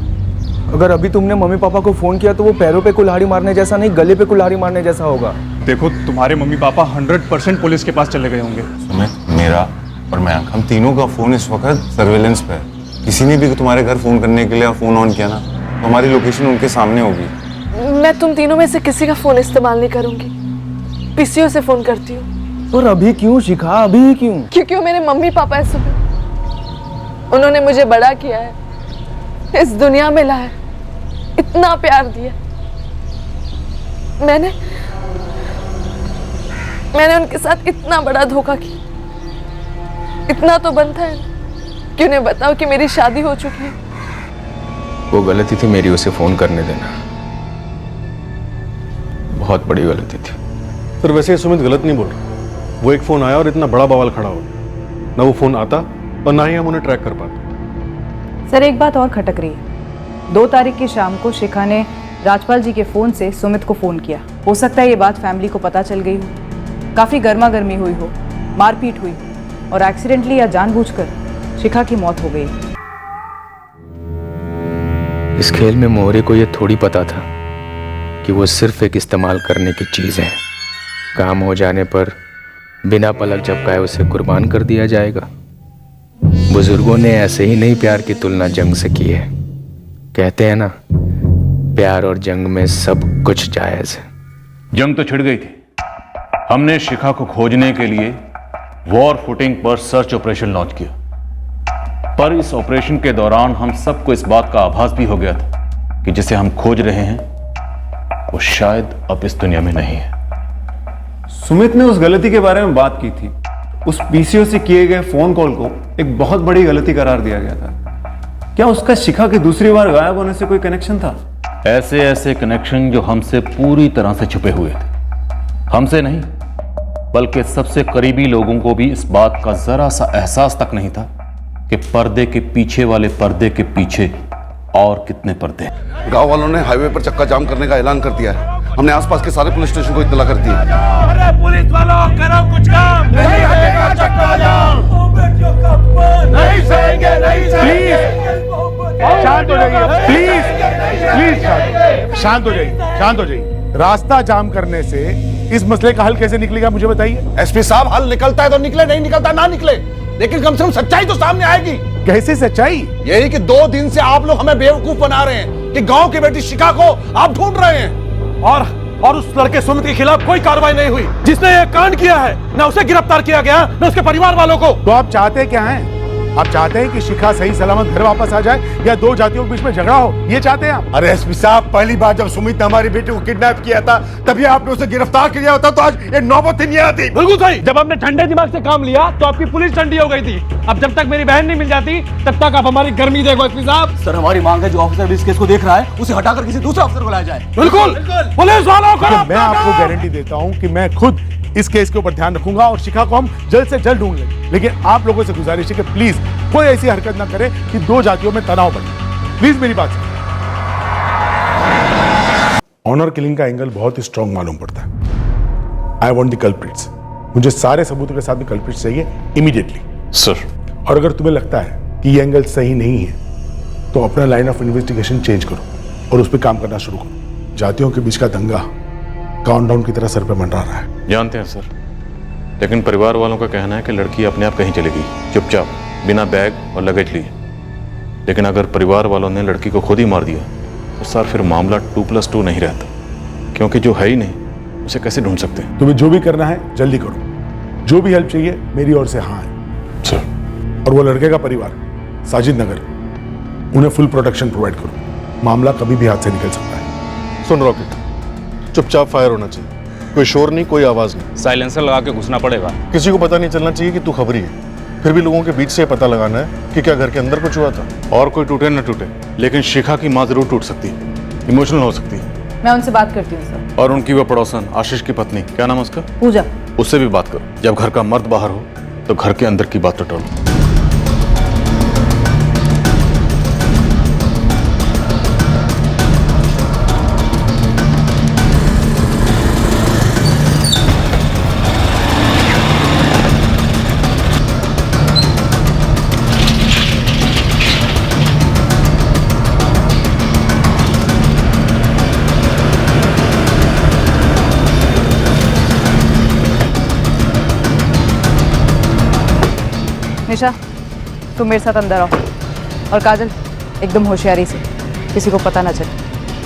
अगर अभी तुमने मम्मी पापा को फोन किया तो वो पैरों पे कुल्हाड़ी मारने जैसा नहीं, गले पे कुल्हाड़ी मारने जैसा होगा। देखो, तुम्हारे मम्मी पापा 100% पुलिस के पास चले गए होंगे। सुमित, मेरा और मयंक, हम तीनों का फोन इस वक्त सर्वेलेंस पे है। किसी ने भी तुम्हारे घर फोन करने के लिए फोन ऑन किया ना, तो हमारी लोकेशन उनके सामने होगी। मैं तुम तीनों में से किसी का फोन इस्तेमाल नहीं करूंगी, पीसीओ से फोन करती हूँ। और अभी क्यों शिखा, अभी क्यों? क्योंकि वो मेरे मम्मी पापा है सुमित। उन्होंने मुझे बड़ा किया है, इस दुनिया में लाया, इतना प्यार दिया। मैंने उनके साथ इतना बड़ा धोखा किया। इतना तो बनता है कि उन्हें बताओ कि मेरी शादी हो चुकी है। वो गलती थी मेरी उसे फोन करने देना, बहुत बड़ी गलती थी। सर, वैसे सुमित गलत नहीं बोल रहा। वो एक फोन आया और इतना बड़ा बवाल खड़ा हो गया, ना वो फोन आता और ना ही हम उन्हें ट्रैक कर पाते। सर, एक बात और खटक रही है। 2 तारीख की शाम को शिखा ने राजपाल जी के फोन से सुमित को फोन किया। हो सकता है ये बात फैमिली को पता चल गई हो। काफी गर्मा गर्मी हुई हो, मारपीट हुई और एक्सीडेंटली या जानबूझकर शिखा की मौत हो गई। इस खेल में मोहरे को यह थोड़ी पता था कि वो सिर्फ एक इस्तेमाल करने की चीज है। काम हो जाने पर बिना पलक झपकाए उसे कुर्बान कर दिया जाएगा। बुजुर्गों ने ऐसे ही नहीं प्यार की तुलना जंग से की है। कहते हैं ना, प्यार और जंग में सब कुछ जायज है। जंग तो छिड़ गई थी। हमने शिखा को खोजने के लिए वॉर फुटिंग पर सर्च ऑपरेशन लॉन्च किया, पर इस ऑपरेशन के दौरान हम सबको इस बात का आभास भी हो गया था कि जिसे हम खोज रहे हैं वो शायद अब इस दुनिया में नहीं है। सुमित ने उस गलती के बारे में बात की थी। उस पीसीओ से किए गए फोन कॉल को एक बहुत बड़ी गलती करार दिया गया था। क्या उसका शिखा के दूसरी बार गायब होने से कोई कनेक्शन था? ऐसे ऐसे कनेक्शन जो हमसे पूरी तरह से छुपे हुए थे। हमसे नहीं, बल्कि सबसे करीबी लोगों को भी इस बात का जरा सा एहसास तक नहीं था कि पर्दे के पीछे वाले पर्दे के पीछे और कितने पर्दे। गांव वालों ने हाईवे पर चक्का जाम करने का ऐलान कर दिया है। हमने आसपास के सारे पुलिस स्टेशन को इत्तला कर दी है। अरे पुलिस वालों, करो कुछ काम। नहीं हटेगा चक्का जाम। नहीं सहेंगे, नहीं सहेंगे। शांत हो जाइए, प्लीज शांत हो जाइए, शांत हो जाइए। रास्ता जाम करने से इस मसले का हल कैसे निकलेगा, मुझे बताइए। एसपी साहब, हल निकलता है तो निकले, नहीं निकलता ना निकले, लेकिन कम से कम सच्चाई तो सामने आएगी। कैसी सच्चाई? यही कि 2 दिन से आप लोग हमें बेवकूफ बना रहे हैं कि गांव की बेटी शिखा को आप ढूंढ रहे हैं, और उस लड़के सुमित के खिलाफ कोई कार्रवाई नहीं हुई जिसने ये कांड किया है। ना उसे गिरफ्तार किया गया, ना उसके परिवार वालों को। तो आप चाहते क्या हैं? आप चाहते हैं कि शिखा सही सलामत घर वापस आ जाए या 2 जातियों के बीच में झगड़ा हो? ये चाहते हैं आप? अरे एसपी साहब, पहली बार जब सुमित ने हमारी बेटी को किडनैप किया था तभी आपने उसे गिरफ्तार किया होता तो आज ये नौबत ही नहीं आती। बिल्कुल सही। जब आपने ठंडे दिमाग से काम लिया तो आपकी पुलिस ठंडी हो गई थी। अब जब तक मेरी बहन नहीं मिल जाती तब तक आप हमारी गर्मी देखो एसपी साहब। सर, हमारी मांग है जो ऑफिसर इस केस को देख रहा है उसे हटाकर किसी दूसरे अफसर को लाया जाए। बिल्कुल। पुलिस वालों को मैं आपको गारंटी देता हूं कि मैं खुद इस केस के ऊपर ध्यान रखूंगा और शिखा को हम जल्द से जल्द ढूंढ लेंगे। लेकिन आप लोगों से गुजारिश है कि प्लीज कोई ऐसी हरकत ना करे कि 2 जातियों में तनाव बने। प्लीज मेरी बात सुनिए। ऑनर किलिंग का एंगल बहुत ही स्ट्रांग मालूम पड़ता है। I want the culprits. मुझे सारे सबूतों के साथ में कल्प्रिट्स चाहिए इमीडिएटली। सर, और अगर तुम्हें लगता है कि ये एंगल सही नहीं है तो अपना लाइन ऑफ इन्वेस्टिगेशन चेंज करो और उस पर काम करना शुरू करो। जातियों के बीच का दंगा काउंटडाउन की तरह सर पे मंडरा रहा है। जानते हैं सर, लेकिन परिवार वालों का कहना है कि लड़की अपने आप कहीं चली गई, चुपचाप, बिना बैग और लगेज लिए। लेकिन अगर परिवार वालों ने लड़की को खुद ही मार दिया तो सर फिर मामला 2+2 नहीं रहता, क्योंकि जो है ही नहीं उसे कैसे ढूंढ सकते हैं। तुम्हें जो भी करना है जल्दी करो। जो भी हेल्प चाहिए मेरी ओर से हाँ है सर। और वो लड़के का परिवार साजिद नगर, उन्हें फुल प्रोटेक्शन प्रोवाइड करो। मामला कभी भी हाथ से निकल सकता है। सुन रॉकेट, चुपचाप फायर होना चाहिए। कोई शोर नहीं, कोई आवाज नहीं। साइलेंसर लगा के घुसना पड़ेगा। किसी को पता नहीं चलना चाहिए कि तू खबरी है। फिर भी लोगों के बीच से पता लगाना है कि क्या घर के अंदर कुछ हुआ था। और कोई टूटे न टूटे, लेकिन शिखा की माँ जरूर टूट सकती है, इमोशनल हो सकती है। मैं उनसे बात करती हूँ सर। और उनकी वो पड़ोसन आशीष की पत्नी, क्या नाम है उसका? पूजा। उससे भी बात करो। जब घर का मर्द बाहर हो तो घर के अंदर की बात टटोलो। निशा, तुम मेरे साथ अंदर आओ। और काजल, एकदम होशियारी से, किसी को पता ना चले,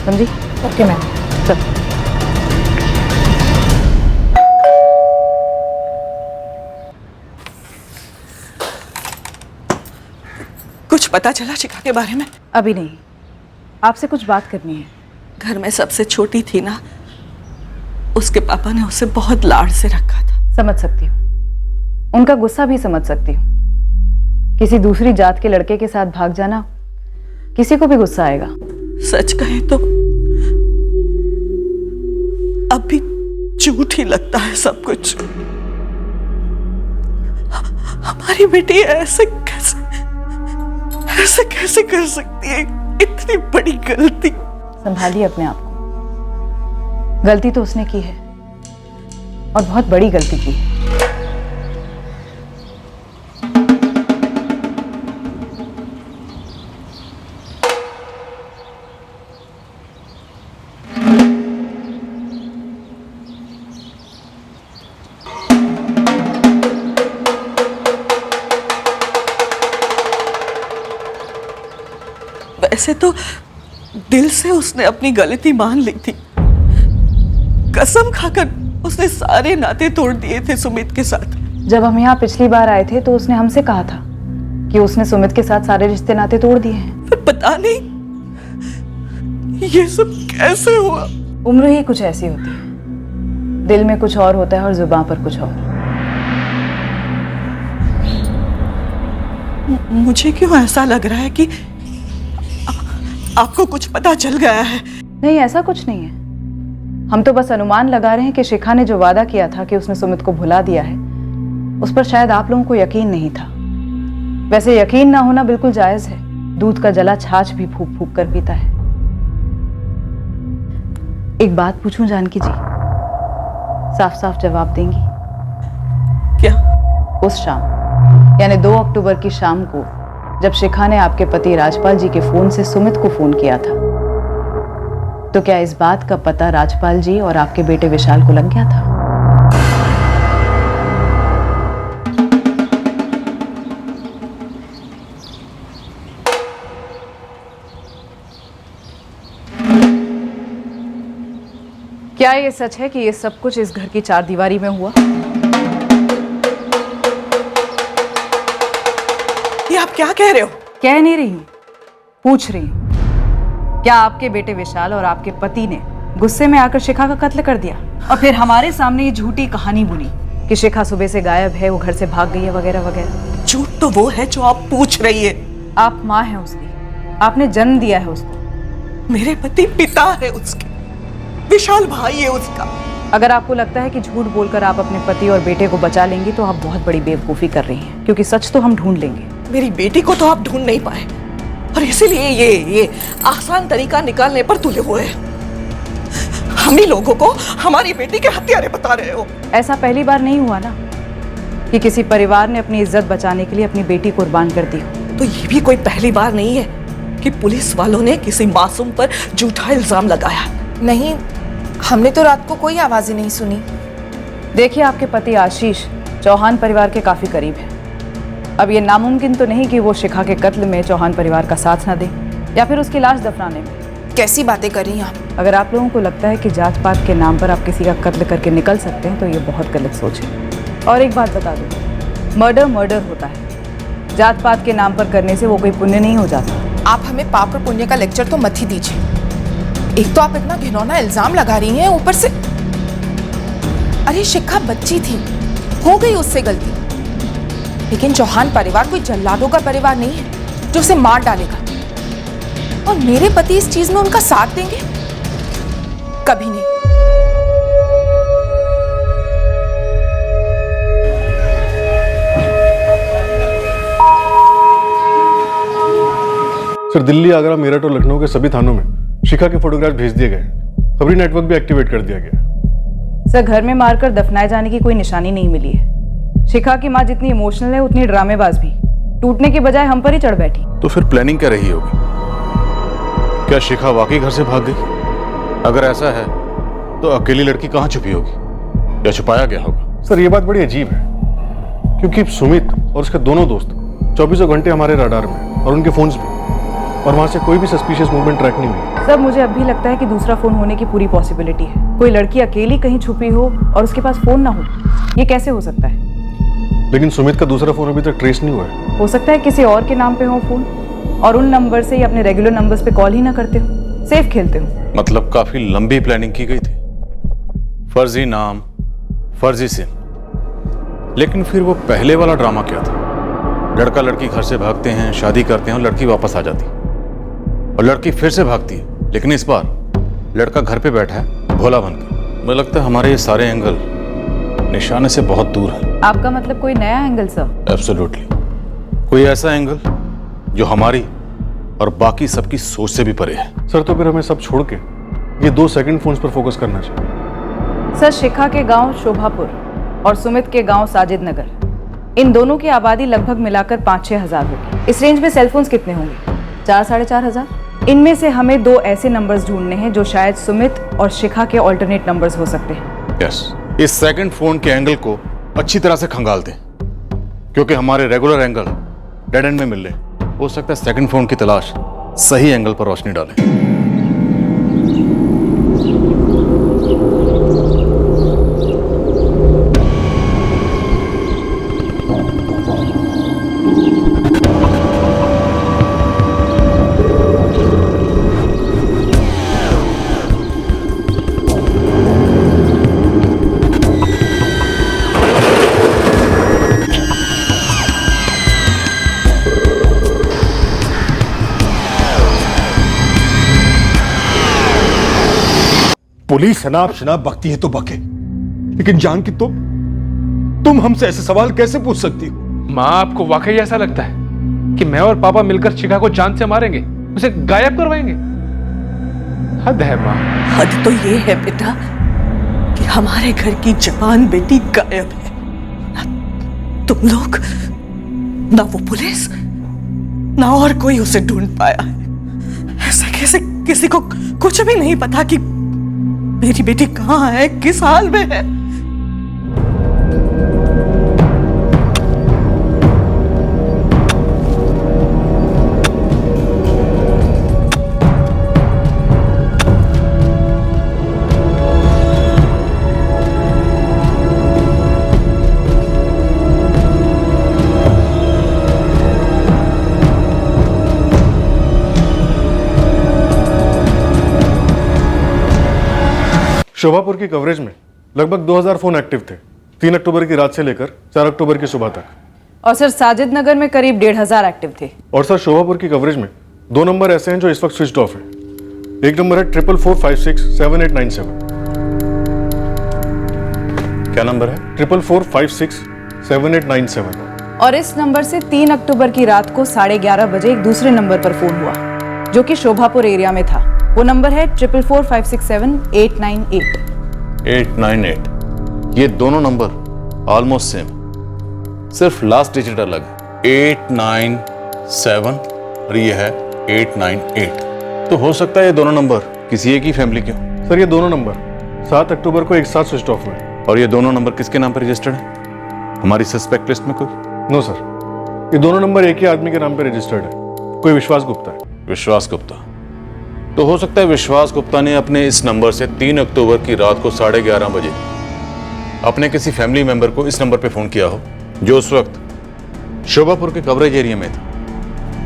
समझी? Okay ma'am. चल। कुछ पता चला शिखा के बारे में? अभी नहीं, आपसे कुछ बात करनी है। घर में सबसे छोटी थी ना, उसके पापा ने उसे बहुत लाड से रखा था। समझ सकती हूँ, उनका गुस्सा भी समझ सकती हूँ। किसी दूसरी जात के लड़के के साथ भाग जाना किसी को भी गुस्सा आएगा। सच कहे तो अब भी झूठ ही लगता है सब कुछ। हमारी बेटी ऐसे कैसे कर सकती है इतनी बड़ी गलती? संभालिए अपने आप को। गलती तो उसने की है और बहुत बड़ी गलती की है। वैसे तो दिल से उसने अपनी गलती मान ली थी। कसम खाकर उसने सारे नाते तोड़ दिए थे सुमित के साथ। जब हम यहाँ पिछली बार आए थे तो उसने हमसे कहा था कि उसने सुमित के साथ सारे रिश्ते नाते तोड़ दिए हैं। पर पता नहीं ये सब कैसे हुआ। उम्र ही कुछ ऐसी होती है, दिल में कुछ और होता है और जुबान पर कुछ और। मुझे क्यों ऐसा लग रहा है कि आपको कुछ पता चल गया है। नहीं, ऐसा कुछ नहीं है। हम तो बस अनुमान लगा रहे हैं कि शिखा ने जो वादा किया था कि उसने सुमित को भुला दिया है, उस पर शायद आप लोगों को यकीन नहीं था। वैसे यकीन ना होना बिल्कुल जायज है। दूध का जला छाछ भी फूंक फूंक कर पीता है। एक बात पूछूं जानकी जी, साफ साफ जवाब देंगी? क्या? उस शाम यानी 2 अक्टूबर की शाम को जब शिखा ने आपके पति राजपाल जी के फोन से सुमित को फोन किया था, तो क्या इस बात का पता राजपाल जी और आपके बेटे विशाल को लग गया था? क्या ये सच है कि ये सब कुछ इस घर की 4 दीवारी में हुआ? ये आप क्या कह रहे हो? कह नहीं रही, पूछ रही। क्या आपके बेटे विशाल और आपके पति ने गुस्से में आकर शिखा का कत्ल कर दिया और फिर हमारे सामने ये झूठी कहानी बुनी कि शिखा सुबह से गायब है, वो घर से भाग गई है, वगैरह वगैरह? झूठ तो वो है जो आप पूछ रही है। आप माँ हैं उसकी, आपने जन्म दिया है उसको। मेरे पति पिता है उसके, विशाल भाई है उसका। अगर आपको लगता है कि झूठ बोलकर आप अपने पति और बेटे को बचा लेंगी तो आप बहुत बड़ी बेवकूफी कर रही हैं, क्योंकि सच तो हम ढूंढ लेंगे। मेरी बेटी को तो आप ढूंढ नहीं पाए और इसीलिए ये आसान तरीका निकालने पर तुले हुए हैं। हम ही लोगों को हमारी बेटी के हत्यारे बता रहे हो। ऐसा पहली बार नहीं हुआ ना कि किसी परिवार ने अपनी इज्जत बचाने के लिए अपनी बेटी कुर्बान कर दी। तो ये भी कोई पहली बार नहीं है कि पुलिस वालों ने किसी मासूम पर झूठा इल्जाम लगाया। नहीं, हमने तो रात को कोई आवाज ही नहीं सुनी। देखिए, आपके पति आशीष चौहान परिवार के काफी करीब है। अब ये नामुमकिन तो नहीं कि वो शिखा के कत्ल में चौहान परिवार का साथ ना दे या फिर उसकी लाश दफनाने में। कैसी बातें कर रही हैं आप? अगर आप लोगों को लगता है कि जात पात के नाम पर आप किसी का कत्ल करके निकल सकते हैं तो ये बहुत गलत सोच है। और एक बात बता दूं, मर्डर होता है, जात पात के नाम पर करने से वो कोई पुण्य नहीं हो जाता। आप हमें पाप और पुण्य का लेक्चर तो मत ही दीजिए। एक तो आप इतना घिनौना इल्जाम लगा रही हैं, ऊपर से अरे शिखा बच्ची थी, हो गई उससे गलती, लेकिन चौहान परिवार कोई जल्लादों का परिवार नहीं है जो उसे मार डालेगा। और मेरे पति इस चीज में उनका साथ देंगे? कभी नहीं। सर, दिल्ली, आगरा, मेरठ और लखनऊ के सभी थानों में शिखा के फोटोग्राफ भेज दिए गए। खबरी नेटवर्क भी एक्टिवेट कर दिया गया। सर, घर में मारकर दफनाए जाने की कोई निशानी नहीं मिली है। शिखा की माँ जितनी इमोशनल है उतनी ड्रामेबाज भी। टूटने की बजाय हम पर ही चढ़ बैठी। तो फिर प्लानिंग क्या रही होगी? क्या शिखा वाकई घर से भाग गई? अगर ऐसा है तो अकेली लड़की कहाँ छुपी होगी या छुपाया गया होगा? सर, ये बात बड़ी अजीब है, क्योंकि सुमित और उसके दोनों दोस्त 24 घंटे हमारे रडार में और उनके फोन्स भी, और वहां से कोई भी सस्पिशियस मूवमेंट ट्रैक नहीं हुई। सर, मुझे अब भी लगता है कि दूसरा फोन होने की पूरी पॉसिबिलिटी है। कोई लड़की अकेली कहीं छुपी हो और उसके पास फोन ना हो, ये कैसे हो सकता है? लेकिन सुमित का दूसरा फोन अभी तक ट्रेस नहीं हुआ है। हो सकता है किसी और के नाम पे हो फोन और उन नंबर से ही अपने रेगुलर नंबर्स पे कॉल ही ना करते हो, सेफ खेलते हो। मतलब काफी लंबी प्लानिंग की गई थी। फर्जी नाम, फर्जी सिम। लेकिन फिर वो पहले वाला ड्रामा क्या था? लड़का लड़की घर से भागते हैं, शादी करते हैं और लड़की वापस आ जाती है, और लड़की फिर से भागती है, लेकिन इस बार लड़का घर पे बैठा है भोला बनकर। मुझे लगता है हमारे ये सारे एंगल निशाने से बहुत दूर है। आपका मतलब कोई नया एंगल सर? एब्सोल्युटली, कोई ऐसा एंगल जो हमारी और बाकी सबकी सोच से भी परे है। सर, तो फिर हमें सब छोड़ के ये 2 सेकंड फोन्स पर फोकस करना चाहिए। सर, शिखा के गांव शोभापुर और सुमित के गांव साजिद नगर, इन दोनों की आबादी लगभग मिलाकर 5-6 हजार होगी। इस रेंज में सेलफोन्स कितने होंगे? 4-4.5 हजार। इनमें से हमें 2 ऐसे नंबर्स ढूंढने हैं जो शायद सुमित और शिखा के ऑल्टरनेट नंबर्स हो सकते हैं। यस, इस सेकंड फोन के एंगल को अच्छी तरह से खंगाल दें, क्योंकि हमारे रेगुलर एंगल डेड एंड में मिल रहे। हो सकता है सेकंड फोन की तलाश सही एंगल पर रोशनी डालें। पुलिस शनाब शनाब बकती है तो बके, लेकिन जान की तुम हमसे ऐसे सवाल कैसे पूछ सकती हो? माँ, आपको वाकई ऐसा लगता है कि मैं और पापा मिलकर शिखा को जान से मारेंगे, उसे गायब करवाएंगे? हद है माँ। हद तो ये है बेटा कि हमारे घर की जवान बेटी गायब है। तुम लोग, ना वो पुलिस, ना और कोई उसे ढूंढ पाया है। ऐसे कैसे किसी को कुछ भी नहीं पता कि मेरी बेटी कहाँ है, किस हाल में है? शोभापुर की कवरेज में लगभग 2000 फोन एक्टिव थे 3 अक्टूबर की रात से लेकर 4 अक्टूबर की सुबह तक। और सर, साजिद नगर में करीब 1500 एक्टिव थे। और सर, शोभापुर की कवरेज में 2 नंबर ऐसे हैं जो इस वक्त स्विच ऑफ है। एक नंबर है 4445678997। क्या नंबर है? 4445678997। और इस नंबर से 3 अक्टूबर की रात को 11:30 बजे एक दूसरे नंबर पर फोन हुआ जो कि शोभापुर एरिया में था। वो नंबर है 4445678998। 898। ये दोनों नंबर ऑलमोस्ट सेम, सिर्फ लास्ट डिजिट अलग है। 897 और ये है 898। तो हो सकता है ये दोनों नंबर किसी एक ही फैमिली के हो। सर, ये दोनों नंबर 7 अक्टूबर को एक साथ स्विच ऑफ हुए। और ये दोनों नंबर किसके नाम पर रजिस्टर्ड है? हमारी सस्पेक्ट लिस्ट में कोई? नो सर, ये दोनों नंबर एक ही आदमी के नाम पर रजिस्टर्ड है। कोई विश्वास गुप्ता है। विश्वास गुप्ता? तो हो सकता है विश्वास गुप्ता ने अपने इस नंबर से 3 अक्टूबर की रात को 11:30 बजे अपने किसी फैमिली मेंबर को इस नंबर पे फोन किया हो जो उस वक्त शोभापुर के कवरेज एरिया में था।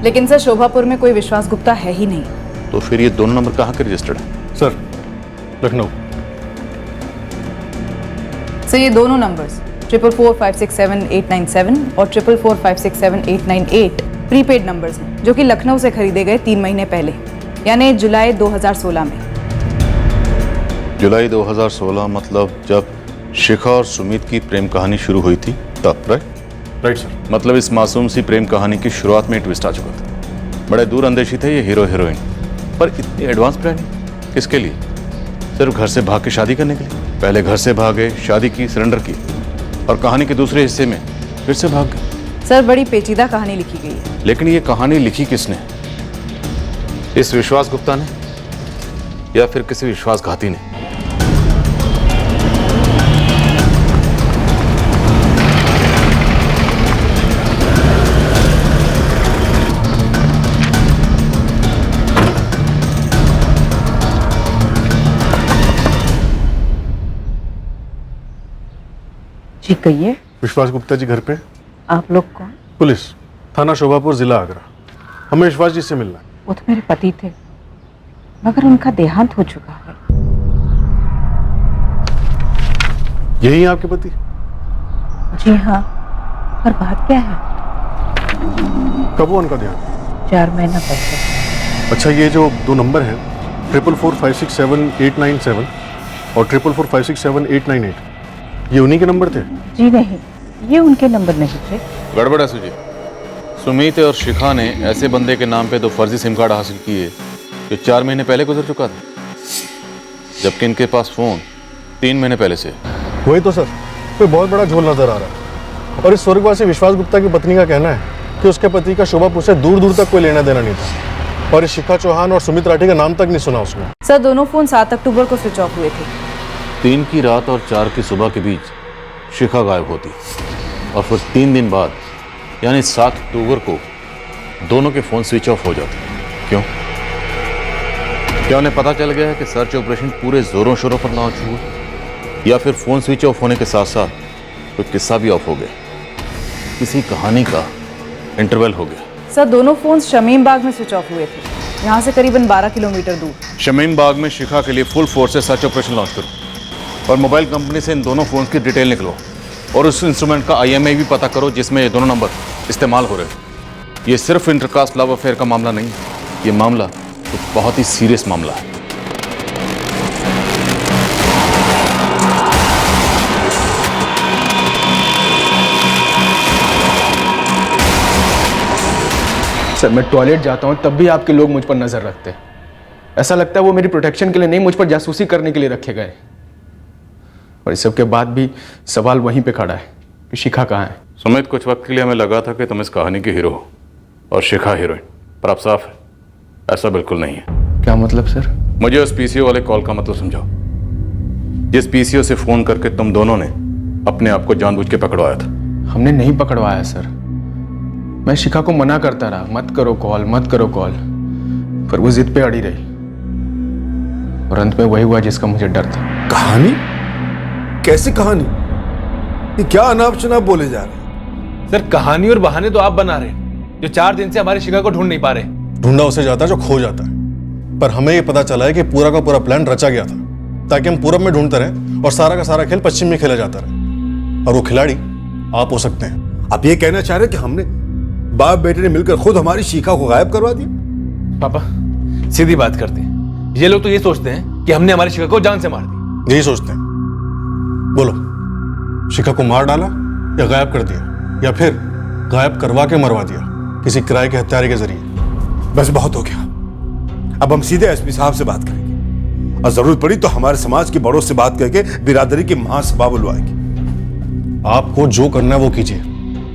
लेकिन सर, शोभापुर में कोई विश्वास गुप्ता है ही नहीं। तो फिर ये दोनों नंबर कहाँ के रजिस्टर्ड है? सर, लखनऊ। सर, ये दोनों नंबर्स 4445678997 और 4445678998 प्रीपेड नंबर्स हैं जो कि लखनऊ से खरीदे गए 3 महीने पहले, यानी जुलाई 2016 में। जुलाई 2016 मतलब जब शिखा और सुमित की प्रेम कहानी शुरू हुई थी तब, राइट? Right sir. मतलब इस मासूम सी प्रेम कहानी की शुरुआत में ट्विस्ट आ चुका था। बड़े दूर अंदेशी थे ये हीरो हीरोइन, पर इतनी एडवांस प्लानिंग किसके लिए? सिर्फ घर से भाग के शादी करने के लिए? पहले घर से भागे, शादी की, सरेंडर की, और कहानी के दूसरे हिस्से में फिर से भाग गए। सर, बड़ी पेचीदा कहानी लिखी गई है। लेकिन ये कहानी लिखी किसने? इस विश्वास गुप्ता ने या फिर किसी विश्वासघाती ने? जी कहिए। विश्वास गुप्ता जी घर पे? आप लोग कौन? पुलिस, थाना शोभापुर, जिला आगरा। हमें विश्वास जी से मिलना है। वो तो मेरे पति थे, मगर उनका देहांत हो चुका है। यही है आपके पति? जी हाँ, पर बात क्या है? कब हुआ उनका देहांत? 4 महीना पहले। अच्छा, ये जो 2 नंबर हैं 4445678997 और 4445678998, ये उन्हीं के नंबर थे? जी नहीं, ये उनके नंबर नहीं थे। गड़बड़ है सुजी। सुमित और शिखा ने ऐसे बंदे के नाम पे 2 फर्जी सिम कार्ड हासिल किए जो 4 महीने पहले गुजर चुका था, जबकि इनके पास फोन 3 महीने पहले से। वही तो सर, कोई बहुत बड़ा झोल नजर आ रहा है। और इस स्वर्गवासी विश्वास गुप्ता की पत्नी का कहना है कि उसके पति का शोभापुर से दूर दूर तक कोई लेना देना नहीं था, और इस शिखा चौहान और सुमित राठी का नाम तक नहीं सुना उसने। सर, दोनों फोन 7 अक्टूबर को स्विच ऑफ हुए थे। 3 की रात और 4 की सुबह के बीच शिखा गायब होती और फिर 3 दिन बाद यानी 7 अक्टूबर को दोनों के फोन स्विच ऑफ हो जाते। क्यों? क्या उन्हें पता चल गया है कि सर्च ऑपरेशन पूरे जोरों शोरों पर लॉन्च हुआ, या फिर फोन स्विच ऑफ होने के साथ साथ कोई किस्सा भी ऑफ हो गया, किसी कहानी का इंटरवल हो गया? सर, दोनों फोन शमीम बाग में स्विच ऑफ हुए थे, यहाँ से करीबन 12 किलोमीटर दूर। शमीम बाग में शिखा के लिए फुल फोर्स से सर्च ऑपरेशन लॉन्च करो और मोबाइल कंपनी से इन दोनों फोन की डिटेल निकलो और उस इंस्ट्रूमेंट का IMEI भी पता करो जिसमें ये दोनों नंबर इस्तेमाल हो रहे हैं। ये सिर्फ इंटरकास्ट लव अफेयर का मामला नहीं, ये मामला तो बहुत ही सीरियस मामला है। सर, मैं टॉयलेट जाता हूँ तब भी आपके लोग मुझ पर नजर रखते हैं। ऐसा लगता है वो मेरी प्रोटेक्शन के लिए नहीं, मुझ पर जासूसी करने के लिए रखे गए। और इस सब के बाद भी सवाल वहीं पे खड़ा है कि शिखा कहाँ है। सुमित, कुछ वक्त के लिए हमें लगा था कि तुम इस कहानी के हीरो हो और शिखा हीरोइन, पर अब साफ है ऐसा बिल्कुल नहीं है। क्या मतलब सर? मुझे उस PCO वाले कॉल का मतलब समझाओ, जिस PCO से फोन करके तुम दोनों ने अपने आप को जानबूझ के पकड़वाया था। हमने नहीं पकड़वाया सर, मैं शिखा को मना करता रहा, मत करो कॉल, मत करो कॉल, पर वो जिद पे अड़ी रही और अंत में वही हुआ जिसका मुझे डर था। कहानी? कैसी कहानी? ये क्या अनाप शनाप बोले जा रहे हैं? सर, कहानी और बहाने तो आप बना रहे हैं, जो 4 दिन से हमारी शिखा को ढूंढ नहीं पा रहे। ढूंढा उसे जाता है जो खो जाता है, पर हमें ये पता चला है कि पूरा का पूरा प्लान रचा गया था ताकि हम पूरब में ढूंढते रहें और सारा का सारा खेल पश्चिम में खेला जाता रहे, और वो खिलाड़ी आप हो सकते हैं। आप ये कहना चाह रहे हैं कि हमने बाप बेटे ने मिलकर खुद हमारी शिखा को गायब करवा दिया? पापा सीधी बात करते हैं, ये लोग तो ये सोचते हैं कि हमने हमारी शिखा को जान से मार दी। यही सोचते हैं। बोलो, शिखा को मार डाला या गायब कर दिया, या फिर गायब करवा के मरवा दिया किसी किराए के हत्यारे के जरिए? बस बहुत हो गया, अब हम सीधे SP साहब से बात करेंगे और जरूरत पड़ी तो हमारे समाज के बड़ों से बात करके बिरादरी की महासभा बुलवाएंगे। आपको जो करना है वो कीजिए,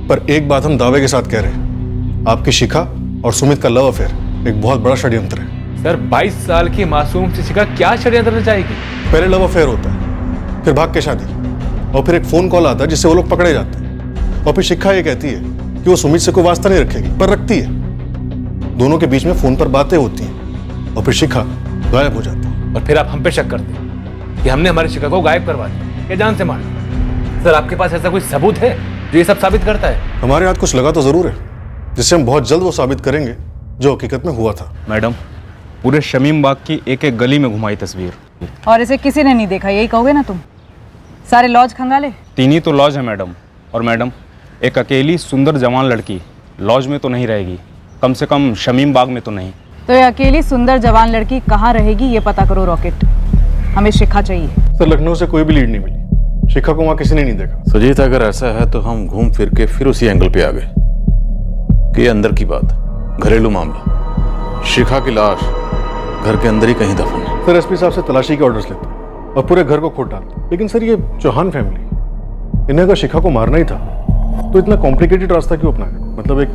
पर एक बात हम दावे के साथ कह रहे हैं, आपकी शिखा और सुमित का लव अफेयर एक बहुत बड़ा षड्यंत्र है। सर, 22 साल की मासूम से शिखा क्या षड्यंत्र रचाएगी? पहले लव अफेयर होता है, फिर भाग के शादी, और फिर एक फोन कॉल आता है जिससे वो लोग पकड़े जाते हैं, और फिर शिखा ये कहती है कि वो सुमित से कोई वास्ता नहीं रखेगी, पर रखती है। दोनों के बीच में फोन पर बातें होती हैं और फिर शिखा गायब हो जाती है। और फिर आप हम पे शक करते हैं कि हमने हमारी शिखा को गायब करवा दिया या जान से मार दिया। सर, आपके पास ऐसा कोई सबूत है जो ये सब साबित करता है? हमारे हाथ कुछ लगा तो जरूर है, जिससे हम बहुत जल्द वो साबित करेंगे जो हकीकत में हुआ था। मैडम, पूरे शमीम बाग की एक एक गली में घुमाई तस्वीर, और इसे किसी ने नहीं देखा, यही कहोगे ना तुम? सारे लॉज खंगाले? 3 ही तो लॉज है मैडम, और मैडम एक अकेली सुंदर जवान लड़की लॉज में तो नहीं रहेगी, कम से कम शमीम बाग में तो नहीं। तो ये अकेली सुंदर जवान लड़की कहाँ रहेगी ये पता करो रॉकेट, हमें शिखा चाहिए। सर, लखनऊ से कोई भी लीड नहीं मिली, शिखा को वहाँ किसी ने नहीं देखा। सुजीत, अगर ऐसा है तो हम घूम फिर के फिर उसी एंगल पे आ गए कि ये अंदर की बात, घरेलू मामला, शिखा की लाश घर के अंदर ही कहीं दफन है। सर, SP साहब से तलाशी के ऑर्डर्स लेते और पूरे घर को खोद डालते, लेकिन सर ये चौहान फैमिली, इन्हें अगर शिखा को मारना ही था तो इतना कॉम्प्लिकेटेड रास्ता क्यों अपनाया? मतलब एक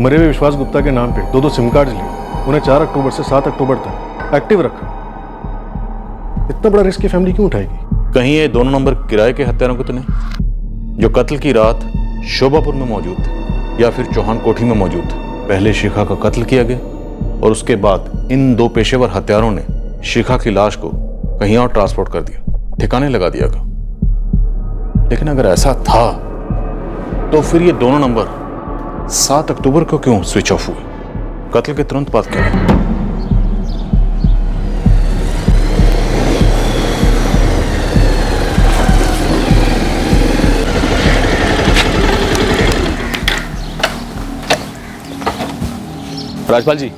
मरे हुए विश्वास गुप्ता के नाम पे 2-2 सिम कार्ड लिए, उन्हें 4 अक्टूबर से 7 अक्टूबर तक एक्टिव रखा। इतना बड़ा रिस्क की फैमिली क्यों उठाएगी? कहीं ये दोनों नंबर किराए के हत्यारों को तो नहीं, जो कत्ल की रात शोभापुर में मौजूद थे या फिर चौहान कोठी में मौजूद थे? पहले शिखा का कत्ल किया गया और उसके बाद इन 2 पेशेवर हत्यारों ने शिखा की लाश को कहीं और ट्रांसपोर्ट कर दिया, ठिकाने लगा दिया गया। लेकिन अगर ऐसा था तो फिर ये दोनों नंबर 7 अक्टूबर को क्यों स्विच ऑफ हुए? कत्ल के तुरंत बाद क्या? राजपाल जी,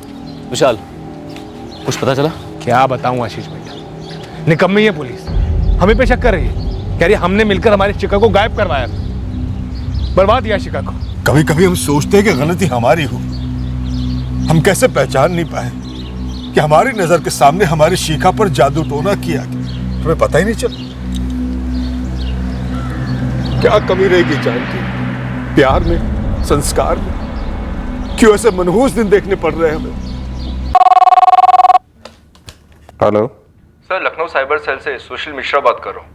विशाल, कुछ पता चला? क्या बताऊं आशीष भैया, निकम्मी है पुलिस, हमें पे शक कर रही है, कह रही है हमने मिलकर हमारी शिखा को गायब करवाया था, बर्बाद किया शिखा को। कभी कभी हम सोचते हैं कि गलती हमारी हो, हम कैसे पहचान नहीं पाए कि हमारी नजर के सामने हमारी शिखा पर जादू टोना किया गया, हमें पता ही नहीं चला। क्या कमी रहेगी जान की? प्यार में, संस्कार में? क्यों ऐसे मनहूस दिन देखने पड़ रहे हैं हमें? Hello sir, Lucknow cyber cell से सुशील मिश्रा बात कर रहा हूँ।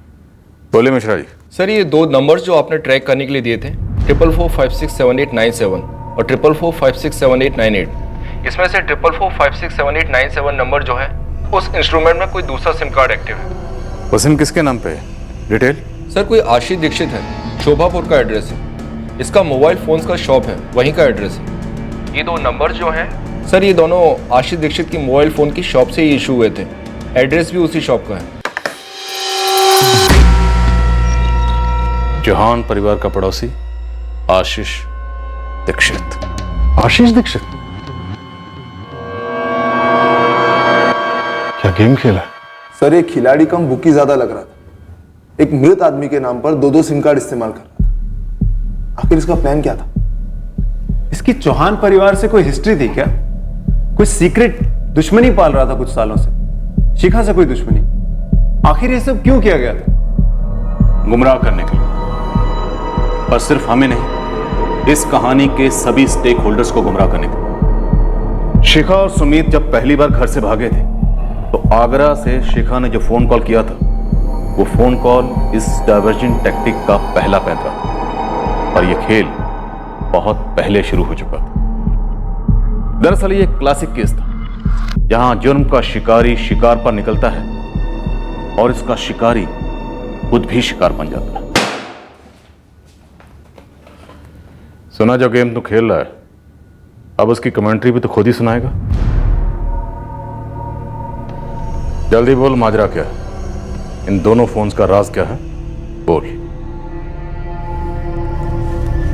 बोले मिश्रा जी। सर, ये 2 नंबर्स जो आपने ट्रैक करने के लिए दिए थे, 444567897 और 444567898, इसमें से 444567897 नंबर जो है उस इंस्ट्रूमेंट में कोई दूसरा सिम कार्ड एक्टिव है। वो सिम किसके नाम पे है? डिटेल? सर, कोई आशीष दीक्षित है, शोभापुर का एड्रेस है। इसका मोबाइल फोन्स का शॉप है, वहीं का एड्रेस है। ये 2 नंबर जो हैं सर, ये दोनों आशीष दीक्षित की मोबाइल फोन की शॉप से ही इशू हुए थे। एड्रेस भी उसी शॉप का है। चौहान परिवार का पड़ोसी आशीष दीक्षित। आशीष दीक्षित? क्या गेम खेला? सर, एक खिलाड़ी कम बुकी ज्यादा लग रहा था। एक मृत आदमी के नाम पर 2-2 सिम कार्ड इस्तेमाल कर रहा था। आखिर इसका प्लान क्या था? इसकी चौहान परिवार से कोई हिस्ट्री थी क्या? कोई सीक्रेट दुश्मनी पाल रहा था कुछ सालों से? शिखा से कोई दुश्मनी? आखिर ये सब क्यों किया गया था? गुमराह करने के लिए, पर सिर्फ हमें नहीं, इस कहानी के सभी स्टेक होल्डर्स को गुमराह करने के लिए। शिखा और सुमित जब पहली बार घर से भागे थे तो आगरा से शिखा ने जो फोन कॉल किया था, वो फोन कॉल इस डाइवर्जन टैक्टिक का पहला पैंतरा था और यह खेल बहुत पहले शुरू हो चुका था। दरअसल ये एक क्लासिक केस था जहां जुर्म का शिकारी शिकार पर निकलता है और इसका शिकारी खुद भी शिकार बन जाता है। सुना जो गेम तू खेल रहा है, अब उसकी कमेंट्री भी तो खुद ही सुनाएगा। जल्दी बोल, माजरा क्या है? इन दोनों फोन्स का राज क्या है? बोल।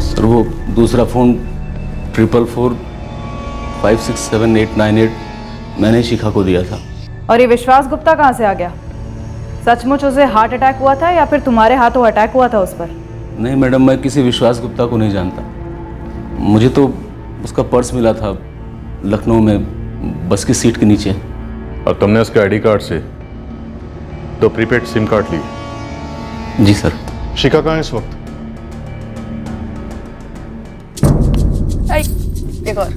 सर, वो दूसरा फोन 444567898 मैंने शिखा को दिया था। और ये विश्वास गुप्ता कहाँ से आ गया? सचमुच उसे हार्ट अटैक हुआ था या फिर तुम्हारे हाथों अटैक हुआ था उस पर? नहीं मैडम, मैं किसी विश्वास गुप्ता को नहीं जानता। मुझे तो उसका पर्स मिला था लखनऊ में, बस की सीट के नीचे। और तुमने उसके आईडी कार्ड से 2 प्रीपेड सिम कार्ड लिए? जी सर। शिखा कहाँ है इस वक्त? एक और।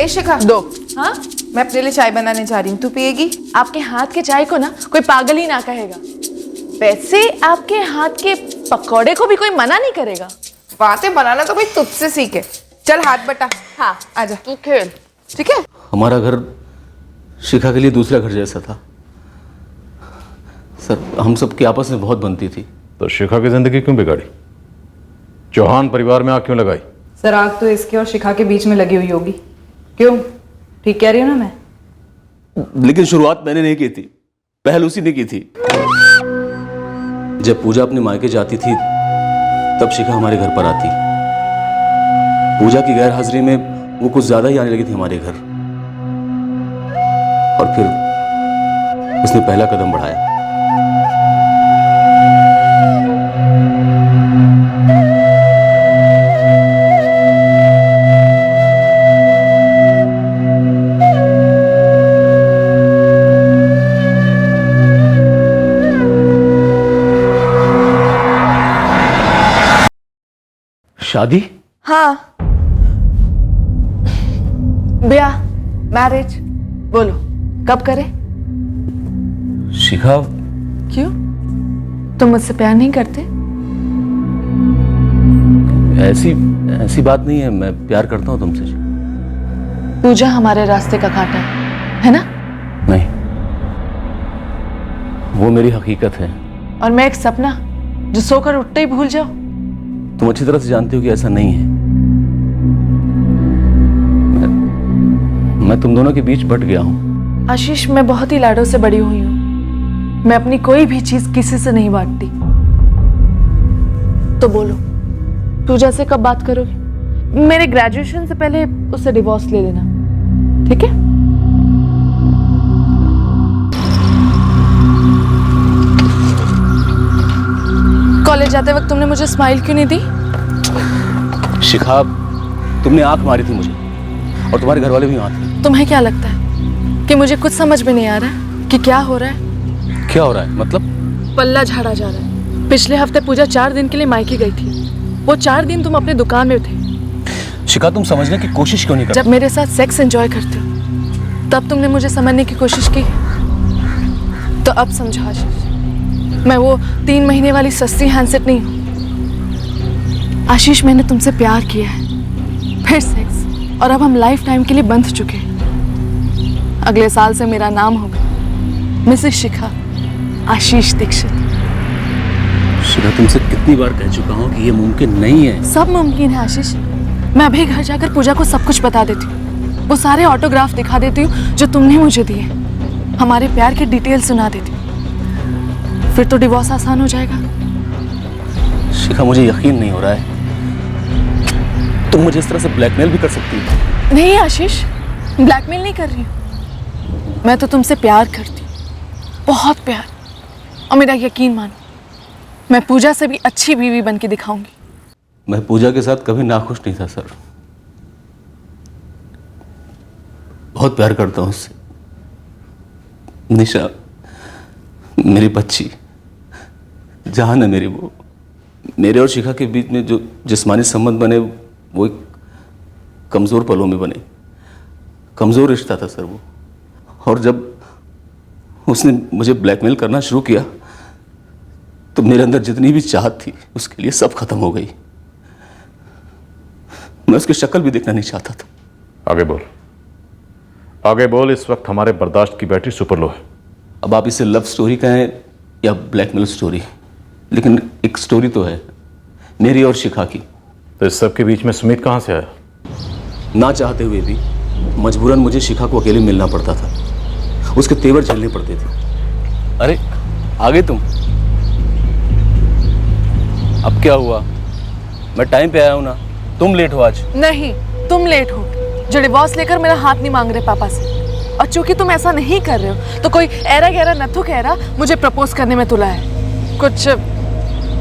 ए शिखा, 2। हाँ, मैं अपने लिए चाय बनाने जा रही हूँ, तू पिएगी? आपके हाथ के चाय को ना कोई पागल ही ना कहेगा। वैसे आपके हाथ के पकौड़े को भी कोई मना नहीं करेगा। बातें बनाना तो भाई तुझसे सीखे। चल हाथ बटा। हाँ, आजा तू खेल, ठीक है? हमारा घर शिखा के लिए दूसरा घर जैसा था सर। हम सब की आपस में बहुत बनती थी। तो शिखा की जिंदगी क्यों बिगाड़ी? चौहान परिवार में आग क्यों लगाई? सर, आग तो इसके और शिखा के बीच में लगी हुई होगी। क्यों, ठीक कह रही हूँ ना मैं? लेकिन शुरुआत मैंने नहीं की थी, पहल उसी ने की थी। जब पूजा अपने मायके जाती थी तब शिखा हमारे घर पर आती। पूजा की गैर हाजिरी में वो कुछ ज्यादा ही आने लगी थी हमारे घर, और फिर उसने पहला कदम बढ़ाया। शादी? हाँ, ब्याह, मैरिज। बोलो कब करें? शिखा, क्यों, तुम मुझसे प्यार नहीं करते? ऐसी बात नहीं है, मैं प्यार करता हूं तुमसे। पूजा हमारे रास्ते का कांटा है ना? नहीं, वो मेरी हकीकत है। और मैं एक सपना जो सोकर उठते ही भूल जाओ। तुम अच्छी तरह से जानती हो कि ऐसा नहीं है। मैं तुम दोनों के बीच बट गया हूं। आशीष, मैं बहुत ही लाडों से बड़ी हुई हूं। मैं अपनी कोई भी चीज किसी से नहीं बांटती। तो बोलो, पूजा से कब बात करोगे? मेरे ग्रेजुएशन से पहले उससे डिवोर्स ले लेना, ठीक है? कॉलेज जाते वक्त तुमने मुझे स्माइल क्यों नहीं दी? शिखा, तुमने आंख मारी थी मुझे, और तुम्हारे घर वाले भी वहां थे। तुम्हें क्या लगता है कि मुझे कुछ समझ में नहीं आ रहा है कि क्या हो रहा है? क्या हो रहा है मतलब? पल्ला झाड़ा जा रहा है, पिछले हफ्ते पूजा 4 दिन के लिए मायके गई थी। वो 4 दिन तुम अपने दुकान में थे। शिखा, तुम समझने की कोशिश क्यों नहीं करती? जब मेरे साथ सेक्स एंजॉय करते हो तब तुमने मुझे समझने की कोशिश की, तो अब समझो आशीष, मैं वो 3 महीने वाली सस्ती हैंडसेट नहीं हूँ। आशीष, मैंने तुमसे प्यार किया है, फिर सेक्स, और अब हम लाइफ टाइम के लिए बंध चुके हैं। अगले साल से मेरा नाम होगा मिसेस शिखा आशीष दीक्षित। शिखा, तुमसे कितनी बार कह चुका हूँ कि ये मुमकिन नहीं है। सब मुमकिन है आशीष। मैं अभी घर जाकर पूजा को सब कुछ बता देती हूँ, वो सारे ऑटोग्राफ दिखा देती हूँ जो तुमने मुझे दिए, हमारे प्यार के डिटेल सुना देती हूँ, फिर तो डिवोर्स आसान हो जाएगा। शिखा, मुझे यकीन नहीं हो रहा है तुम मुझे इस तरह से ब्लैकमेल भी कर सकती हो। नहीं आशीष, ब्लैकमेल नहीं कर रही हूँ, मैं तो तुमसे प्यार करती हूँ, बहुत प्यार। और मेरा यकीन मानो, मैं पूजा से भी अच्छी बीवी बन के दिखाऊंगी। मैं पूजा के साथ कभी नाखुश नहीं था सर, बहुत प्यार करता हूँ उससे। निशा मेरी बच्ची, जान है मेरी, वो मेरे और शिखा के बीच में जो जिस्मानी संबंध बने वो एक कमज़ोर पलों में बने, कमज़ोर रिश्ता था सर वो। और जब उसने मुझे ब्लैकमेल करना शुरू किया तो मेरे अंदर जितनी भी चाहत थी उसके लिए सब खत्म हो गई। मैं उसकी शक्ल भी देखना नहीं चाहता था। आगे बोल, आगे बोल। इस वक्त हमारे बर्दाश्त की बैटरी सुपर लो है। अब आप इसे लव स्टोरी कहें या ब्लैकमेल स्टोरी, लेकिन एक स्टोरी तो है मेरी और शिखा की। तो इस सब के बीच में सुमित कहाँ से आया? ना चाहते हुए भी मजबूरन मुझे शिखा को अकेले मिलना पड़ता था, उसके तेवर झेलने पड़ते थे। अरे आगे तुम, अब क्या हुआ? मैं टाइम पे आया हूं ना, तुम लेट हो आज। नहीं, तुम लेट हो, जो डिवोर्स लेकर मेरा हाथ नहीं मांग रहे पापा से। और चूंकि तुम ऐसा नहीं कर रहे हो तो कोई ऐरा गहरा नथु कहरा मुझे प्रपोज करने में तुला है। कुछ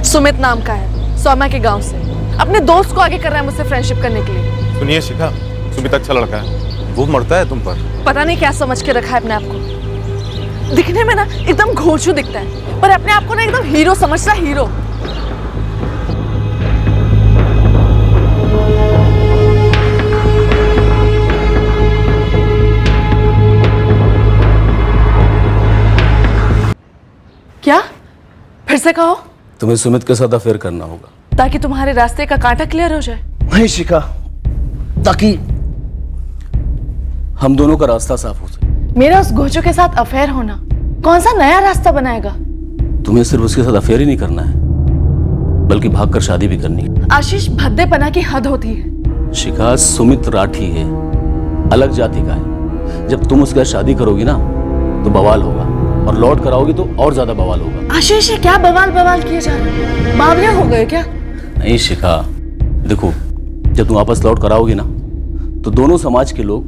सुमित नाम का है, सोमा के गांव से, अपने दोस्त को आगे कर रहा है मुझसे फ्रेंडशिप करने के लिए। सुनिए शिखा, सुमित अच्छा लड़का है, वो मरता है तुम पर। पता नहीं क्या समझ के रखा है अपने आप को। दिखने में ना एकदम घोंचू दिखता है, पर अपने आप को ना एकदम हीरो समझता है, हीरो। क्या? फिर से कहो। तुम्हें सुमित के साथ अफेयर करना होगा ताकि तुम्हारे रास्ते का कांटा क्लियर हो जाए। नहीं शिखा, ताकि हम दोनों का रास्ता साफ हो सके। मेरा उस घोचू के साथ अफेयर होना कौन सा नया रास्ता बनाएगा? तुम्हें सिर्फ उसके साथ अफेयर ही नहीं करना है, बल्कि भागकर शादी भी करनी है। आशीष, भद्देपना की हद होती है। शिखा, सुमित राठी है, अलग जाति का है। जब तुम उसके साथ शादी करोगी ना तो बवाल होगा, और लौट कर आओगी तो और ज्यादा बवाल होगा। आशीष, ये क्या बवाल किए जा रहे हो? बावले हो गए क्या? नहीं शिखा, देखो, जब तुम वापस लौट कर आओगी ना तो दोनों समाज के लोग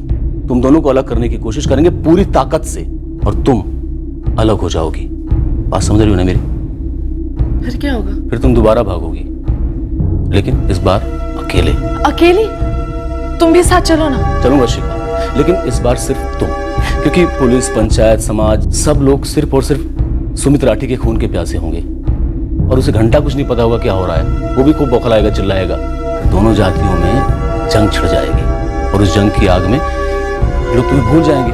तुम दोनों को अलग करने की कोशिश करेंगे पूरी ताकत से, और तुम अलग हो जाओगी। बात समझ रही हो ना मेरी? फिर क्या होगा? फिर तुम दोबारा भागोगी, लेकिन इस बार अकेले। अकेली? तुम भी साथ चलो ना। चलूंगा शिखा, लेकिन इस बार सिर्फ तुम, क्योंकि पुलिस, पंचायत, समाज, सब लोग सिर्फ और सिर्फ सुमित राठी के खून के प्यासे होंगे, और उसे घंटा कुछ नहीं पता होगा क्या हो रहा है। वो भी खूब बौखलाएगा, चिल्लाएगा। दोनों जातियों में जंग छिड़ जाएगी, और उस जंग की आग में लोग तुम्हें भूल जाएंगे।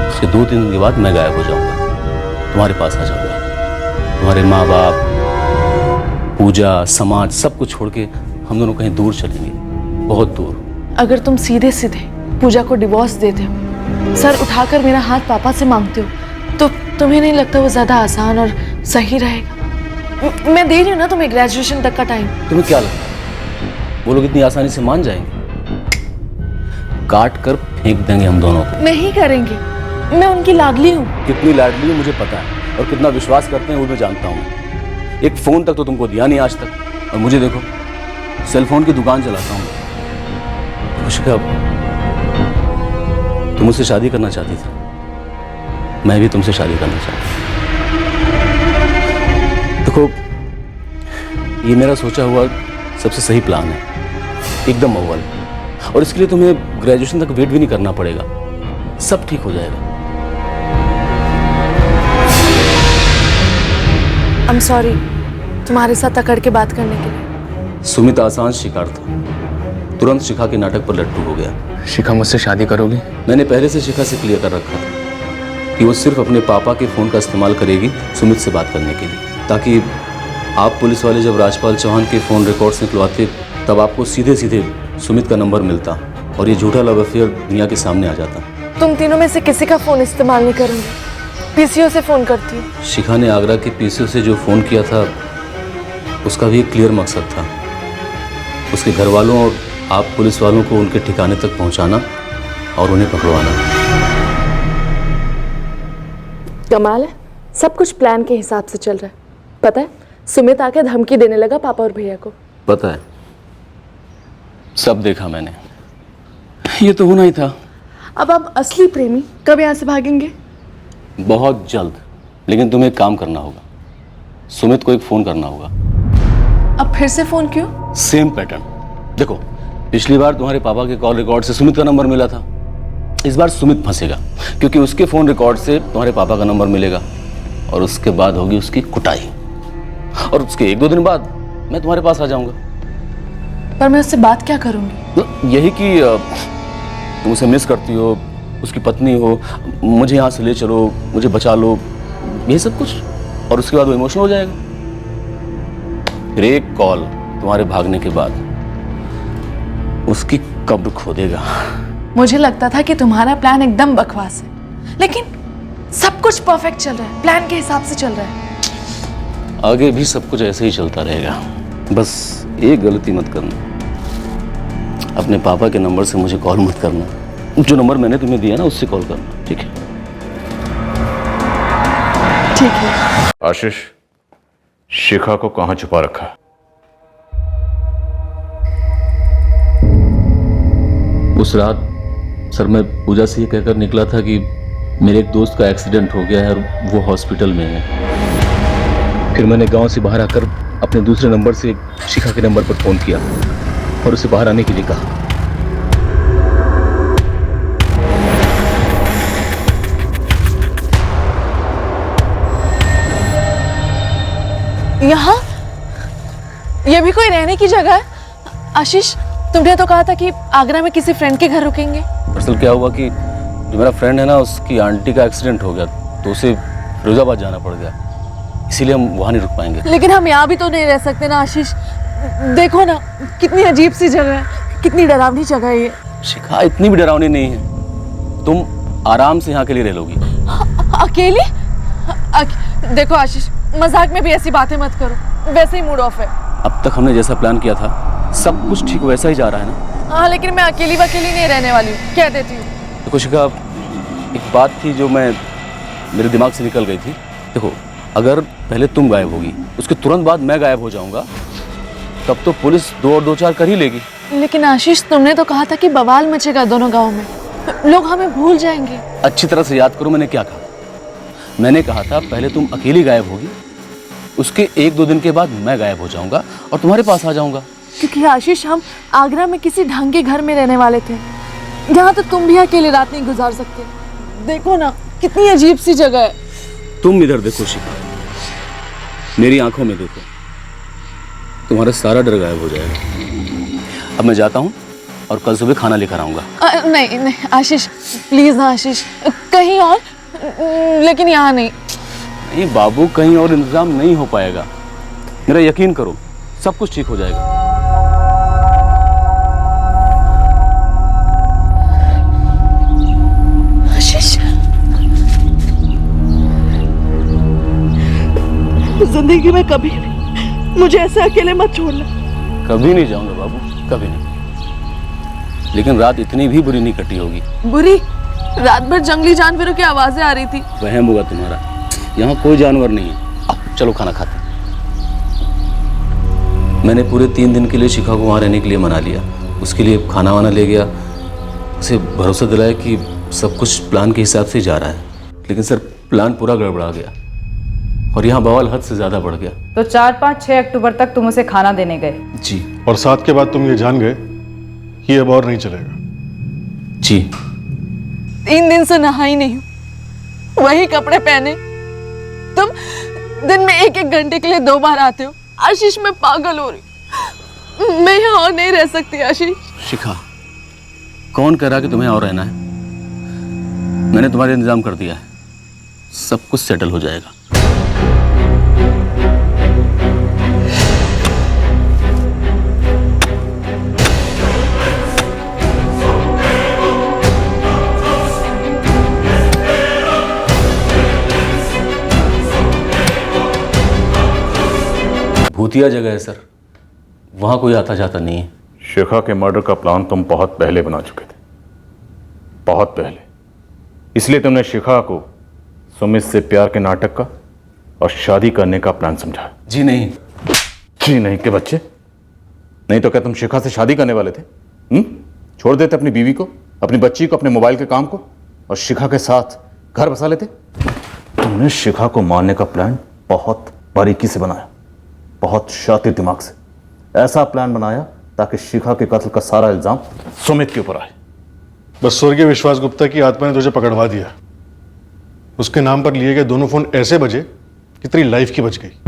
उसके 2-3 दिन के बाद मैं गायब हो जाऊंगा, तुम्हारे पास आ जाऊंगा। तुम्हारे माँ बाप, पूजा, समाज, सब कुछ छोड़ के हम दोनों कहीं दूर चलेंगे, बहुत दूर। अगर तुम सीधे सीधे पूजा को डिवोर्स देते हो, सर उठाकर मेरा हाथ पापा से मांगते हो, तो तुम्हें नहीं लगता वो ज्यादा आसान और सही रहेगा? मैं दे रही हूँ ना तुम्हें ग्रेजुएशन तक का टाइम। तुम्हें क्या लगता है वो लोग इतनी आसानी से मान जाएंगे? काट कर फेंक देंगे हम दोनों को। नहीं करेंगे, मैं उनकी लाडली हूँ। कितनी लाडली हूँ मुझे पता है, और कितना विश्वास करते हैं वो मैं जानता हूँ। एक फोन तक तो तुमको दिया नहीं आज तक, और मुझे देखो, सेल फोन की दुकान चलाता हूँ। शिखा, तुम मुझसे शादी करना चाहती थी, मैं भी तुमसे शादी करना चाहता हूँ। देखो, ये मेरा सोचा हुआ सबसे सही प्लान है, एकदम अव्वल, और इसके लिए तुम्हें ग्रेजुएशन तक वेट भी नहीं करना पड़ेगा, सब ठीक हो जाएगा। I'm sorry, तुम्हारे साथ अकड़ के बात करने के लिए। सुमित आसान शिकार था, तुरंत शिखा के नाटक पर लट्टू हो गया। शिखा मुझसे शादी करोगी? मैंने पहले से शिखा से क्लियर कर रखा था कि वो सिर्फ अपने पापा के फ़ोन का इस्तेमाल करेगी सुमित से बात करने के लिए, ताकि आप पुलिस वाले जब राजपाल चौहान के फ़ोन रिकॉर्ड्स निकलवाते तब आपको सीधे सीधे सुमित का नंबर मिलता और ये झूठा लव अफेयर दुनिया के सामने आ जाता। तुम तीनों में से किसी का फोन इस्तेमाल नहीं करूंगी, पीसीओ से फोन करती हूँ। शिखा ने आगरा के पीसीओ से जो फ़ोन किया था उसका भी एक क्लियर मकसद था, उसके घर वालों और आप पुलिस वालों को उनके ठिकाने तक पहुंचाना और उन्हें पकड़वाना। कमाल है, सब कुछ प्लान के हिसाब से चल रहा है। पता है, सुमित आके धमकी देने लगा पापा और भैया को। पता है, सब देखा मैंने, ये तो होना ही था। अब आप असली प्रेमी कब यहाँ से भागेंगे? बहुत जल्द, लेकिन तुम्हें एक काम करना होगा, सुमित को एक फोन करना होगा। अब फिर से फोन क्यों? Same pattern. देखो, पिछली बार तुम्हारे पापा के कॉल रिकॉर्ड से सुमित का नंबर मिला था, इस बार सुमित फंसेगा क्योंकि उसके फोन रिकॉर्ड से तुम्हारे पापा का नंबर मिलेगा और उसके बाद होगी उसकी कुटाई, और उसके 1-2 दिन बाद मैं तुम्हारे पास आ जाऊंगा। पर मैं उससे बात क्या करूंगी? यही कि तुम उसे मिस करती हो, उसकी पत्नी हो, मुझे यहाँ से ले चलो, मुझे बचा लो, यही सब कुछ, और उसके बाद वो इमोशनल हो जाएगा। फिर एक कॉल तुम्हारे भागने के बाद उसकी कब्र खोदेगा। मुझे लगता था कि तुम्हारा प्लान एकदम बकवास है, लेकिन सब कुछ परफेक्ट चल रहा है, प्लान के हिसाब से चल रहा है। आगे भी सब कुछ ऐसे ही चलता रहेगा, बस एक गलती मत करना, अपने पापा के नंबर से मुझे कॉल मत करना, जो नंबर मैंने तुम्हें दिया ना उससे कॉल करना, ठीक है? ठीक है। आशीष, शिखा को कहां छुपा रखा है? उस रात सर मैं पूजा से ये कहकर निकला था कि मेरे एक दोस्त का एक्सीडेंट हो गया है और वो हॉस्पिटल में है। फिर मैंने गांव से बाहर आकर अपने दूसरे नंबर से शिखा के नंबर पर फोन किया और उसे बाहर आने के लिए कहा। यहाँ ये भी कोई रहने की जगह है? आशीष, तुमने तो कहा था कि आगरा में किसी फ्रेंड के घर रुकेंगे। दरअसल क्या हुआ कि जो मेरा फ्रेंड है ना, उसकी आंटी का एक्सीडेंट हो गया तो उसे फिरोजाबाद जाना पड़ गया, इसीलिए हम वहाँ नहीं रुक पाएंगे। लेकिन हम यहाँ भी तो नहीं रह सकते ना आशीष, देखो ना कितनी अजीब सी जगह है, कितनी डरावनी जगह है ये। शिखा इतनी भी डरावनी नहीं है, तुम आराम से यहाँ के लिए रह लोगी। अकेली? देखो आशीष, मजाक में भी ऐसी बातें मत करो, वैसे ही मूड ऑफ है। अब तक हमने जैसा प्लान किया था सब कुछ ठीक वैसा ही जा रहा है ना? हाँ, लेकिन मैं अकेली नहीं रहने वाली हूँ, कह देती हूँ। देखो शिखा, एक बात थी जो मेरे दिमाग से निकल गई थी। देखो, अगर पहले तुम गायब होगी, उसके तुरंत बाद मैं गायब हो जाऊंगा, तब तो पुलिस 2 और 2 4 कर ही लेगी। लेकिन आशीष, तुमने तो कहा था कि बवाल मचेगा दोनों गाँव में, लोग हमें भूल जाएंगे। अच्छी तरह से याद करो मैंने क्या कहा। मैंने कहा था पहले तुम अकेली गायब होगी, उसके 1-2 दिन के बाद मैं गायब हो जाऊंगा और तुम्हारे पास आ जाऊंगा। क्योंकि आशीष, हम आगरा में किसी ढंग के घर में रहने वाले थे, यहाँ तो तुम भी अकेले रात नहीं गुजार सकते। देखो ना कितनी अजीब सी जगह है। तुम इधर देखो शिखा, मेरी आंखों में देखो, तुम्हारा सारा डर गायब हो जाएगा। अब मैं जाता हूँ और कल सुबह खाना लेकर आऊंगा। नहीं आशीष, प्लीज ना आशीष, कहीं और, लेकिन यहाँ नहीं। नहीं बाबू, कहीं और इंतजाम नहीं हो पाएगा, मेरा यकीन करो, सब कुछ ठीक हो जाएगा। आशीष, जिंदगी में कभी नहीं मुझे ऐसे अकेले मत छोड़ना। कभी नहीं जाऊंगा बाबू, कभी नहीं, लेकिन रात इतनी भी बुरी नहीं कटी होगी। बुरी? रात भर जंगली जानवरों की आवाजें आ रही थी। वहम होगा तुम्हारा, यहाँ कोई जानवर नहीं है। अब चलो खाना खाते। मैंने पूरे 3 दिन के लिए शिखा को वहाँ रहने के लिए मना लिया, उसके लिए खाना वाना ले गया, उसे भरोसा दिलाया कि सब कुछ प्लान के हिसाब से जा रहा है। लेकिन सर, प्लान पूरा गड़बड़ा गया और यहाँ बवाल हद से ज्यादा बढ़ गया। तो 4, 5, 6 अक्टूबर तक तुम उसे खाना देने गए? जी। और 7 के बाद तुम ये जान गए कि अब और नहीं चलेगा? जी। 3 दिन से नहाई नहीं हूँ, वही कपड़े पहने, दिन में 1-1 घंटे के लिए 2 बार आते हो। आशीष मैं पागल हो रही हूँ, मैं यहाँ और नहीं रह सकती आशीष। शिखा, कौन कह रहा कि तुम्हें और रहना है? मैंने तुम्हारा इंतजाम कर दिया है, सब कुछ सेटल हो जाएगा। भूतिया जगह है सर, वहां कोई आता जाता नहीं है। शिखा के मर्डर का प्लान तुम बहुत पहले बना चुके थे, बहुत पहले। इसलिए तुमने शिखा को सुमित से प्यार के नाटक का और शादी करने का प्लान समझा। जी नहीं। जी नहीं के बच्चे? नहीं तो क्या तुम शिखा से शादी करने वाले थे? छोड़ देते अपनी बीवी को, अपनी बच्ची को, अपने मोबाइल के काम को और शिखा के साथ घर बसा लेते? तुमने शिखा को मारने का प्लान बहुत बारीकी से बनाया, बहुत शातिर दिमाग से। ऐसा प्लान बनाया ताकि शिखा के कत्ल का सारा इल्जाम सुमित के ऊपर आए। बस स्वर्गीय विश्वास गुप्ता की आत्मा ने तुझे पकड़वा दिया। उसके नाम पर लिए गए दोनों फोन ऐसे बजे कि तेरी लाइफ की बच गई।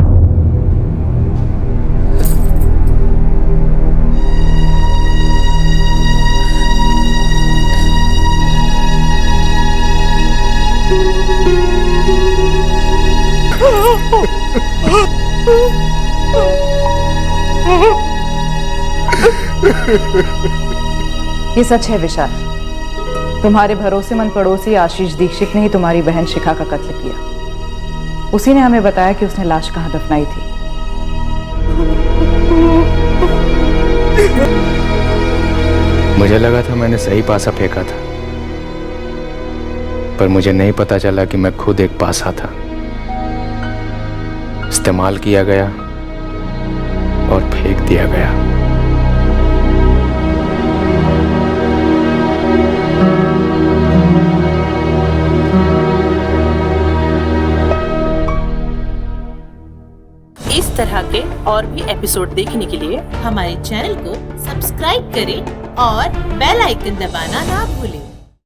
ये सच है विशाल, तुम्हारे भरोसेमंद पड़ोसी आशीष दीक्षित ने ही तुम्हारी बहन शिखा का कत्ल किया। उसी ने हमें बताया कि उसने लाश कहाँ दफनाई थी। मुझे लगा था मैंने सही पासा फेंका था, पर मुझे नहीं पता चला कि मैं खुद एक पासा था। इस्तेमाल किया गया और फेंक दिया गया। इस तरह के और भी एपिसोड देखने के लिए हमारे चैनल को सब्सक्राइब करें और बेल आइकन दबाना ना भूलें।